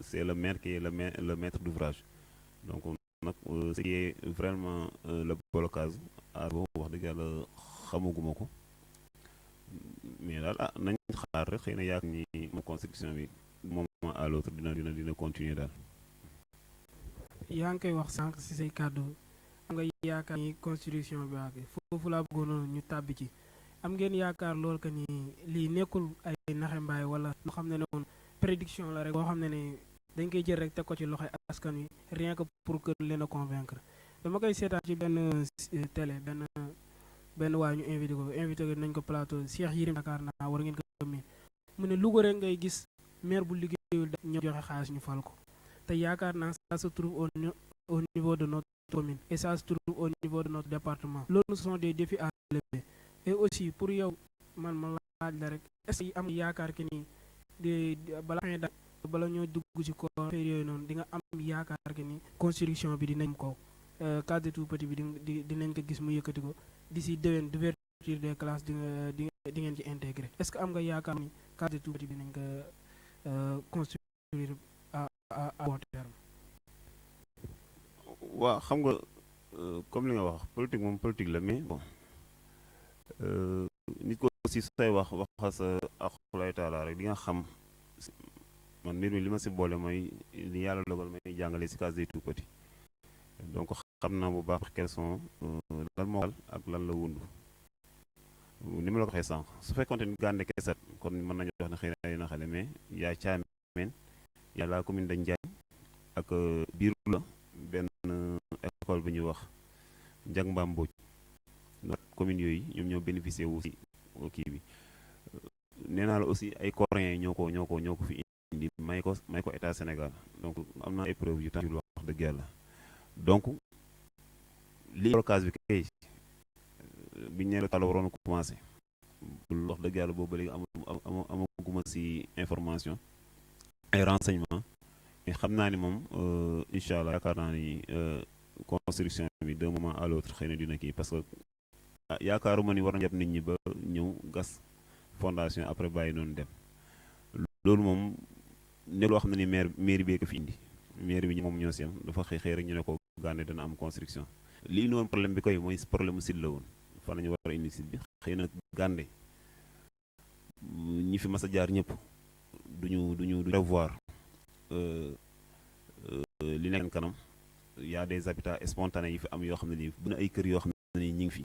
c'est le maire qui est le maître d'ouvrage donc nag ce qui est vraiment le blocage à wax dëgg yàlla xamaguma ko mais daal nañ xaar rek xëy na yaakaar ni mo construction bi moment à l'autre dina continuer daal. yaa ngi koy wax sànq ci say kàddu am nga yaakaar ni construction bi waage foofu laa bëggoon ñu tàbbi ci am ngeen yaakaar lool que ni lii nekkul ay naxe mbaay wala loo xam ne woon prédiction la rek boo xam ne dañ koy jël rek teg ko ci loxoy askan wi rien que pour que leen a convaincre dama koy seetaan ci benn télé benn waay ñu invité ko nañ ko plateau Cheikh Yérim Dakar naa war ngeen ko gëmee mu ne Louga rek ngay gis maire bu liggéeyul da ñoo joxe xaalis ñu fal ko te yaakaar naa ça se trouve au niveau de notre commune et ça se trouve au niveau de notre département loolu ce sont des défis à relever et aussi pour yow man ma laaj la rek est-ce que am yaakaar que ni bala ñoo dugg ci ko affaire yooyu noonu di nga am yaakaar que ni construction bi dinañ ko cadre tout petit bi dinañ ko gis mu yëkkati ko d'ici déwén d'ouverture des classes di ngeen ci intégré est-ce que am nga yaakaar ni cadre tout petit bi dinañ ko construire à long terme. waaw xam nga comme li nga wax politique moom politique la mais bon nit ko aussi say waxa sa aqulay taala rek di nga xam man mbir mi li ma si boole mooy li yàlla dogal may jàngale si case des tout petits donc xam naa bu baax quels sont lan moo ak lan la wundu ni ma la ko waxee sànq su fekkoonte ni Gandé Kesset kon mën nañu wax ne xëy na ay na xale mais yaa Thiamène yaa la commune de Ndiagne ak biiru la benn école bu ñuy wax Ndiak Mbam Mbodj commune yooyu ñoom ñoo bénéficié wu si kii bi nee naa la aussi ay coréens ñoo ko fi indi may ko état Sénégal donc am na ay preuves yu tangible wax dëgg yàlla donc li blocage bi kay biñ ne la talo waroon a commencé bul wax dëgg yàlla boobu ba léegi amaguma si information ay renseignement mais xam naa ni moom incha allah yaakaar naa ni construction bi d'un moment à l'autre xëy na dina kii parce que yaakaaruma ni war na jàpp nit ñi ba ñëw gas fondation après bàyyi noonu dem loolu moom ne loo xam ne ni mairie bee ko fi indi mairie bi moom ñoo si am dafa xëy rek ñu ne ko Gandé dana am construction li indi woon problème bi koy mooy problème mu site la woon fan nañu war a indi site bi xëy na Gandé ñi fi mas a jaar ñëpp duñu prévoir li nekk kanam y a des habitats spontanés yi fi am yoo xam ne nii bu na ay kër yoo xam ne nii ñi ngi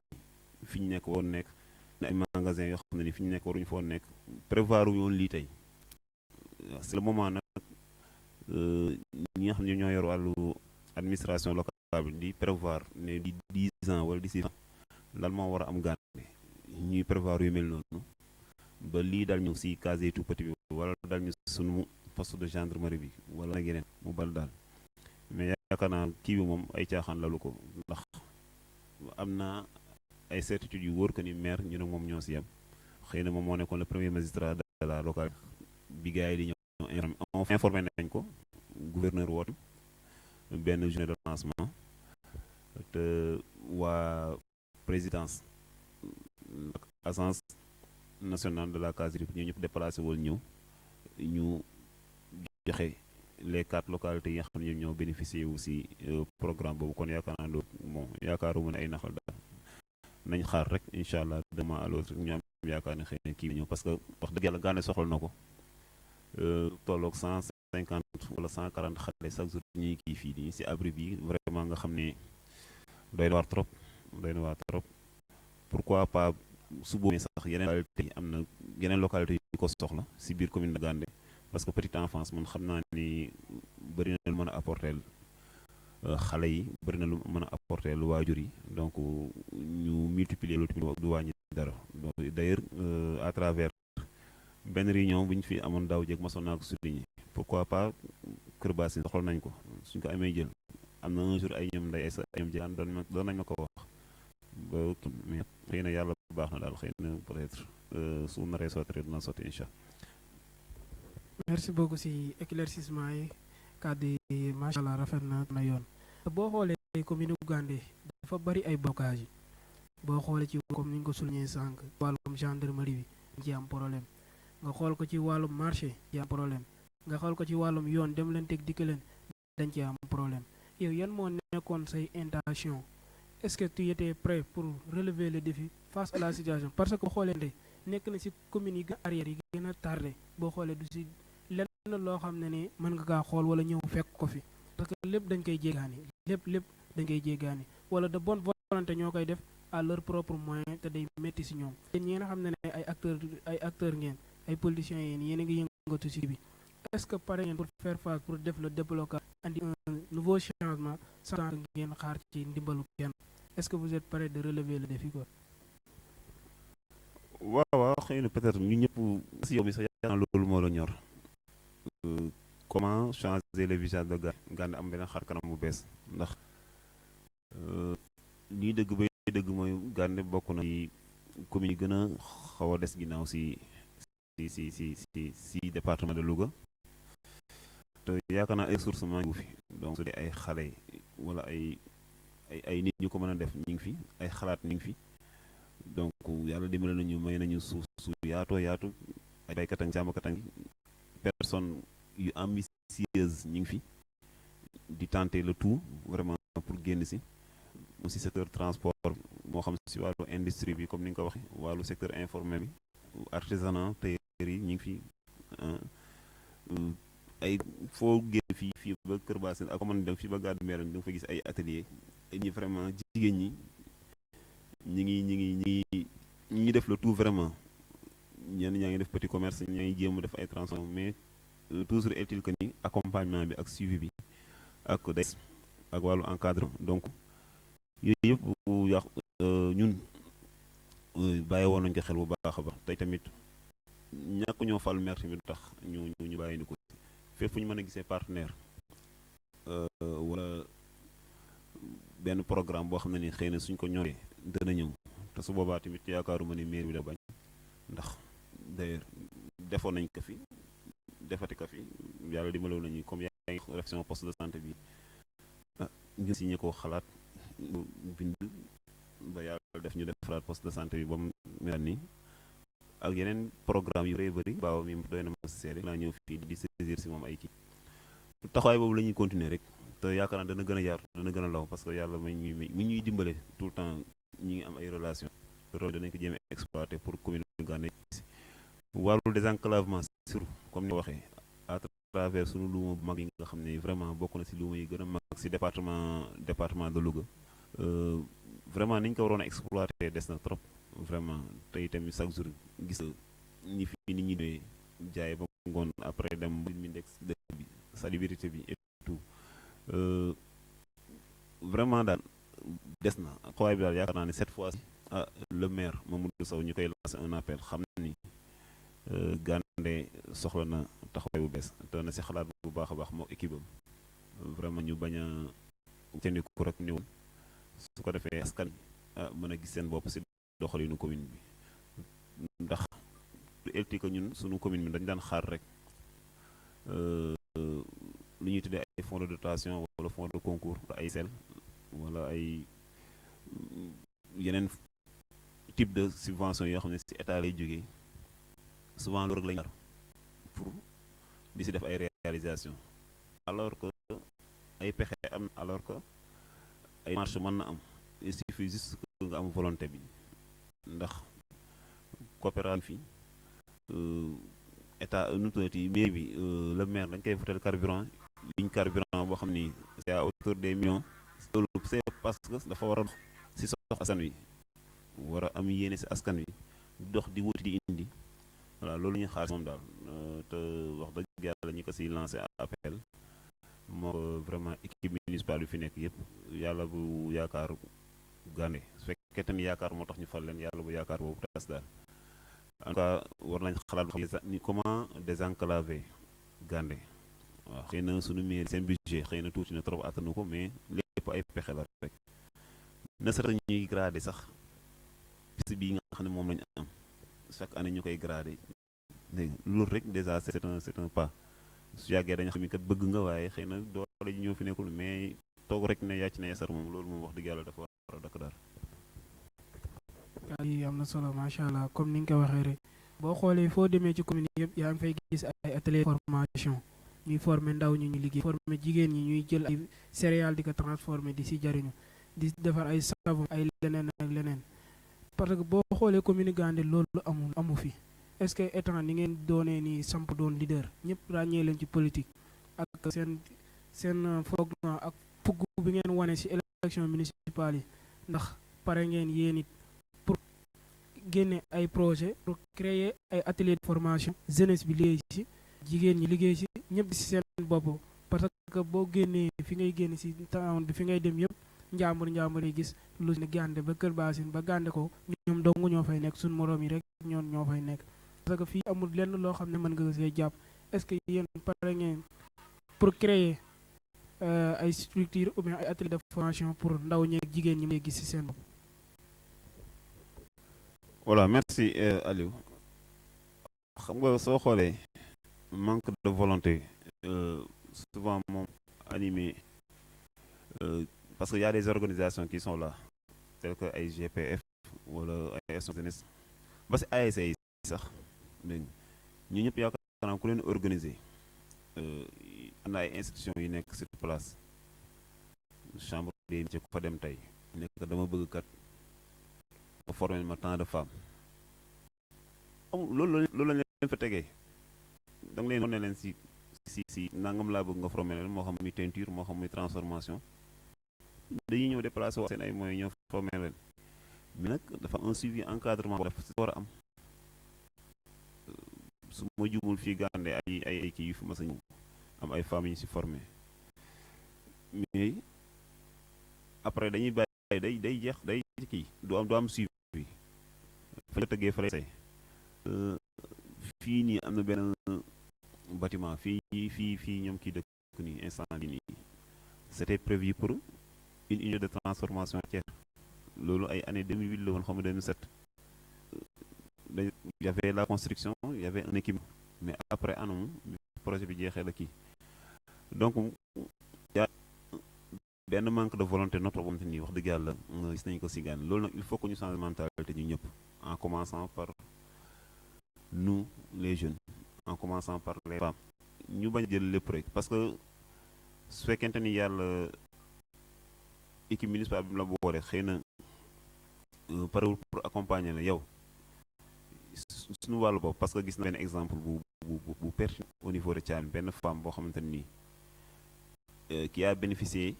fi ñu nekk woon nekk ay magasin yoo xam ne nii fi ñu nekk waruñu foon nekk prévoir wu woon lii tey c'est le moment nag ñi nga xam ne ñoo yor wàllu administration locale bi di prévoir ne di 10 ans wala 16 ans lan moo war a am Gandé ñuy prévoir yu mel noonu ba lii dal ñu si case tout petit bi wala dal ñu sunu poste de gendarmerie bi wala nag yeneen mu bal daal mais yaakaar naa kii bi moom ay caaxaan lalu ko ndax am na ay certitudes yu wóor que ni maire ñu ne moom ñoo si yem xëy na moom moo nekkoon le premier magistrat de la localité bi gars yi di ñëw informé nañ ko gouverneur woote benn journée de lancement te waa présidence ak agence nationale de la CASRIP ñu ñëpp déplacé wul ñëw ñu joxe les 4 localités yi nga xam ne ñoo bénéficié wu si programme boobu kon yaakaar naa loolu bon yaakaaruma ne ay naxal daal nañ xaar rek incha allah demain à l'autre ñu am yaakaar ne xëy na kii ñëw parce que wax dëgg yàlla Gandé soxal na ko tolloog 150 wala 140 xale chaque jour ñuy kii fii nii si abri bi vraiment nga xam ne doy na waar trop doy na waar trop pourquoi pas su boobee sax yeneen localité yi am na yeneen localité yi ko soxla si biir commune de Gandé parce que petite enfance man xam naa ni bëri na lu mën a apporter xale yi bëri na lu mën a apporter lu waajur yi donc ñu multiplier loolu tamit du wàññi dara donc d'ailleurs à travers benn réunion bu ñu fi amoon daaw jéeg masoon naa ko souligner pourquoi pas Kër Bassine soxla nañ ko suñ ko amee jël am na un jour ay ñoom nday ay sa ñoom jëlaan doon nañ ma ko wax ba mais xëy na yàlla baax na daal xëy na peut-être su naree sotti dina sotti incha allah. merci beaucoup si éclaircissement yi kàddu yi macha allah rafet na yoon. boo xoolee commune Gandé dafa bari ay blocage yi boo xoolee ci comme ni ñu ko souligné sànq wàllum gendarmerie bi dañ ci am problème nga xool ko ci wàllum marché ci am problème nga xool ko ci wàllum yoon dem leen teg dikk leen dañ ci am problème yow yan moo nekkoon say intention est-ce que tu étais prêt pour relever le défi face à la situation parce que boo xoolee nde nekk na ci communes yi gën a arrière yi gën a tardé boo xoolee du si lenn loo xam ne ni mën nga kaa xool wala ñëw fekk ko fi parce que lépp dañ koy jéggaani lépp dañ koy jéggaani wala de bonne volonté ñoo koy def à leur propre moyen te day métti si ñoom yéen ñi nga xam ne ne ay acteurs ngeen ay politiciens yéen a ngi yëngatu si bi est-ce que pare ngeen pour faire face pour def le déblocage andi un nouveau changement sans ngeen xaar ci ndimbalu kenn est-ce que vous êtes prêt de relever le défi quoi. waaw xëy na peut-être ñu ñëpp si yow mi sax yaakaar naa loolu moo la ñor comment changer le visage de Gandé am beneen xar kanam bu bees ndax lii dëgg bay dëgg mooy Gandé bokk na ci commune yi gën a xaw a des ginnaaw si département de Louga te yaakaar naa ay ressources maa ngi fi donc su dee ay xale wala ay nit ñu ko mën a def ñu ngi fi ay xalaat ñu ngi fi donc yàlla dimbale nañu may nañu suuf su yaatoo yaatu ay baykat ak càmmkat ak personne yu ambitieuse ñu ngi fi di tenter le tout vraiment pour génn si aussi secteur transport moo xam si wàllu industrie bi comme ni nga ko waxee wàllu secteur informel bi artisanat tailleur yi ñu ngi fi ay foo génn fii ba Kër Bassine ak comme dem fii ba Gàddu Mbeere da nga fa gis ay atelier ñi vraiment jigéen ñi ñi ngi def le tout vraiment ñenn ñaa ngi def petit commerce ñaa ngi jéem a def ay transformation mais toujours est-il que ni accompagnement bi ak suivi bi ak des ak wàllu encadrement donc yooyu yëpp yàq ñun bàyyi woon nañ ko xel bu baax a baax tey tamit ñàkk ñoo fal maire tamit tax ñu bàyyi ni ko fépp fu ñu mën a gisee partenaire wala benn programme boo xam ne ni xëy na suñ ko ñoree dana ñëw te su boobaa tamit yaakaaruma ni maire bi da bañ ndax d'ailleurs defoon nañ ko fi defati ko fi yàlla dimbalewu nañu comme yaa ngi réflexion poste de santé bi ñu signé ko xalaat bind ba yàlla def ñu defaraat poste de santé bi ba mu mel nii ak yeneen programme yu bëri baaw mi doy na ma seede laa ñëw fii di saisir si moom ay kii taxawaay boobu la ñuy continuer rek te yaakaar naa dana gën a yaatu dana gën a law parce que yàlla mi ñuy dimbale tout le temps ñi ngi am ay relation danañ ko jéem a exploiter pour commune Gandé wàllu désenclavement surtout comme ni waxee à travers sunu luuma bu mag yi nga xam ne vraiment bokk na si luuma yi gën a mag si département de Louga vraiment niñ ko waroon a exploiter des na trop vraiment tey tamit chaque jour gis ñi fi nit ñi doy jaay ba ngoon après dem mi index dëkk bi salubrité bi et tout vraiment daal des na xawaay bi daal yaakaar naa ne cette fois le maire Mamadou Sow ñu koy lancer un appel xam ni Gandé soxla na taxawaay bu bees te na si xalaat bu baax a baax moo équipe am vraiment ñu bañ a tendiku rek ñëw su ko defee askan mën a gis seen bopp si doxalinu commune bi ndax elti que ñun sunu commune bi dañ daan xaar rek lu ñuy tuddee ay fonds de dotation wala fonds de concours ay sel wala ay yeneen type de subvention yoo xam ne ci état lay jógee souvent loolu rek lañu pour di ci def ay réalisation alors que ay pexe am alors que ay marche mën na am il suffit juste que nga am volonté bi ndax coopérative fi état nu tuddati mairie bi le maire dañ koy voter carburant ligne carburant boo xam ni c'est à hauteur des millions loolu c'est parce que dafa war a dox ci sox askan wi war a am yéene ci askan wi dox di wuti di indi voilà loolu ñu xaar moom daal te wax dëgg yàlla ñu ko ci lancé appel moo vraiment équipe municipale bi fi nekk yëpp yàlla bu yaakaar Gandé su fekkee tamit yaakaar moo tax ñu fal leen yàlla bu yaakaar boobu tas daal en tout cas war nañ xalaat ni comment désenclaver Gandé waaw xëy na suñu mairie seen budget xëy na tuuti na trop attanu ko mais lépp ay pexe la rek ne serait ñuy grader sax piste bii nga xam ne moom lañu am chaque année ñu koy grader dégg loolu rek déjà c'est un pas su yàggee dañu xam ni kat bëgg nga waaye xëy na doole ji ñoo fi nekkul mais toog rek ne yàcc na yasar moom loolu moom wax dëgg yàlla dafa war a dakk daal. yi am na solo macha allah comme ni nga ko waxee rek boo xoolee foo demee ci commune yëpp yaa ngi fay gis ay atelier formation ñuy former ndaw ñi ñu liggéey former jigéen ñi ñuy jël ay céréales di ko transformer di si jariñu di defar ay savon ay leneen ak leneen parce que boo xoolee commune Gandé loolu amu fi est-ce que état ni ngeen doonee ni samp doon leader ñëpp ràññee leen ci politique ak seen foog ak fugg bi ngeen wane ci élection municipale yi ndax pare ngeen yéen it pour génne ay projet pour créer ay atelier de formation jeunesse bi liggéey ci jigéen ñi liggéey ci ñëpp ci seen bopp parce que boo génnee fi ngay génn ci town bi fi ngay dem yëpp njàmbur yi gis lu ne Gandé ba Kër Bassine ba Gandé ko ñoom dong ñoo fay nekk suñ moroom yi rek ñoo fay nekk parce que fii amul lenn loo xam ne mën nga see jàpp est-ce que yéen pare ngeen pour créer ay structure ou bien ay atelier de formation pour ndaw ñeeg jigéen ñi may gis ci seen bopp. Voilà merci Aliou xam nga soo xoolee manque de volonté souvent moom animé parce que y a des organisations qui sont là telles que ay GPF wala ay jeunesse ba si ASC yi sax dégg ñu ñëpp yaakaar naa ku leen organiser am na ay institutions yu nekk sur place chambre des métiers ku fa dem tey nekk dama bëgg kat nga former ma tant de femmes loolu lañ leen fa tegee da nga leen wane leen si nangam laa bëgg nga former leen moo xam muy teinture moo xam muy transformation dañuy ñëw déplacer seen ay moyens ñoo former leen mais nag dafa un suivi encadrement boo def si war a am su ma jumul fii Gandé ay kii yu fi mas a ñëw am ay femmes yu ñu si formé mais après dañuy bàyyi day jeex day kii du am suivi fa la tëggee fa lay say fii nii am na benn bâtiment fii ñoom kii dëkk nii instant bi nii c'était prévu pour une unité de transformation matière loolu ay année 2008 la woon xam nga 2007 y avait la construction y avait un équipement mais après anam projet bi jeexee la kii donc y a benn manque de volonté notre boobu nii wax dëgg yàlla gis nañu ko si Gandé loolu nag il faut que ñu changer mentalité ñu ñëpp en commençant par nous les jeunes en commençant par les femmes ñu bañ a jël lépp rek parce que su fekkente ni yàlla équipe municipale bi mu la boole xëy na parewul pour accompagner la yow suñu wàllu bopp parce que gis na benn exemple bu pertinent au niveau de Thiam benn femme boo xamante ni qui a bénéficié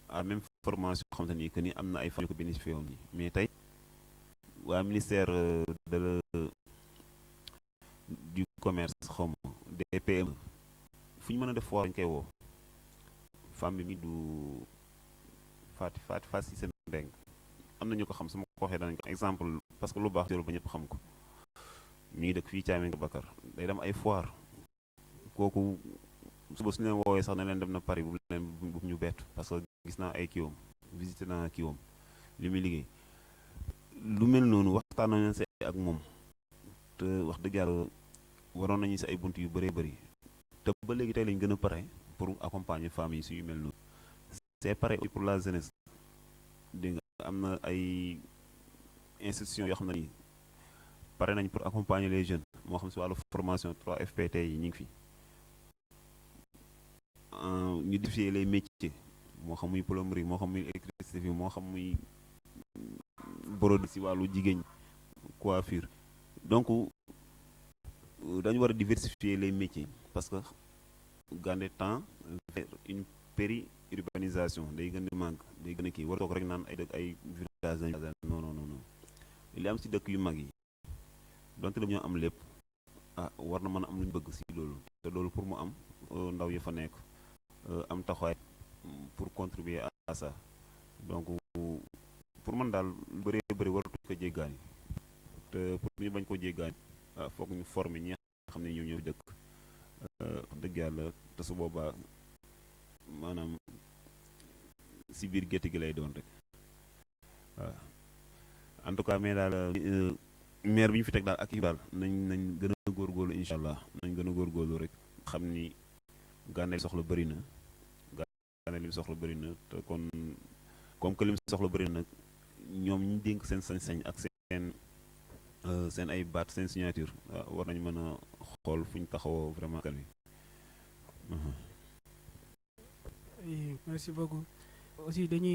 à même formation boo xamante ni que ni am na ay femmes yu ko bénéficié woon mais tey waa ministère du commerce xaw ma des PME fu ñu mën a def foire dañ koy woo femme bi mi du Fatou si seen mbeng am na ñu ko xam su ma ko waxee danañ ko exemple parce que lu baax jël ba ñëpp xam ko mi ngi dëkk fii Thiamène Bakar day dem ay foire kooku suba su ñu leen woowee sax ne leen dem na Paris bu ñu bett parce que gis naa ay kiiwam visité naa kiiwam li muy liggéey lu mel noonu waxtaan nañu si ak moom te wax dëgg yàlla waroon nañu si ay bunt yu bëree bëri te ba léegi tey lañ gën a pare pour accompagner femmes yi si yu mel noonu c'est pareil pour la jeunesse dégg nga am na ay institutions yoo xam ne nii pare nañ pour accompagner les jeunes moo xam si wàllu formation 3FPT yi ñu ngi fi ñu diversifier les métiers moo xam muy plomberie moo xam muy électricité bi moo xam muy broderie si wàllu jigéen coiffure donc dañu war a diversifier les métiers parce que Gandé tend vers une périurbanisation day gën a manque day gën a kii war toog rek naan ay dëkk ay village non non non li am si dëkk yu mag yi donte dañoo am lépp war na mën a am lu ñu bëgg si loolu te loolu pour mu am ndaw yi fa nekk am taxawaay pour contribuer à ça donc pour man daal lu bëree bëri waratuñ ko jéggaani te pour ñu bañ ko jéggaani foog ñu former ñi nga xam ne ñoo ñëw dëkk dëgg yàlla te su boobaa maanaam si biir gétt gi lay doon rek waaw en tout cas mais daal maire bi ñu fi teg daal ak yi daal nañ gën a góorgóorlu incha allah nañ gën a góorgóorlu rek xam ni Gandé li soxla bëri na Gandé li soxla bëri na te kon comme que li soxla bëri na ñoom ñu dénk seen sañ-sañ ak seen ay baat seen signature war nañu mën a xool fu ñu taxawoo vraiment kan wi. Merci beaucoup aussi dañuy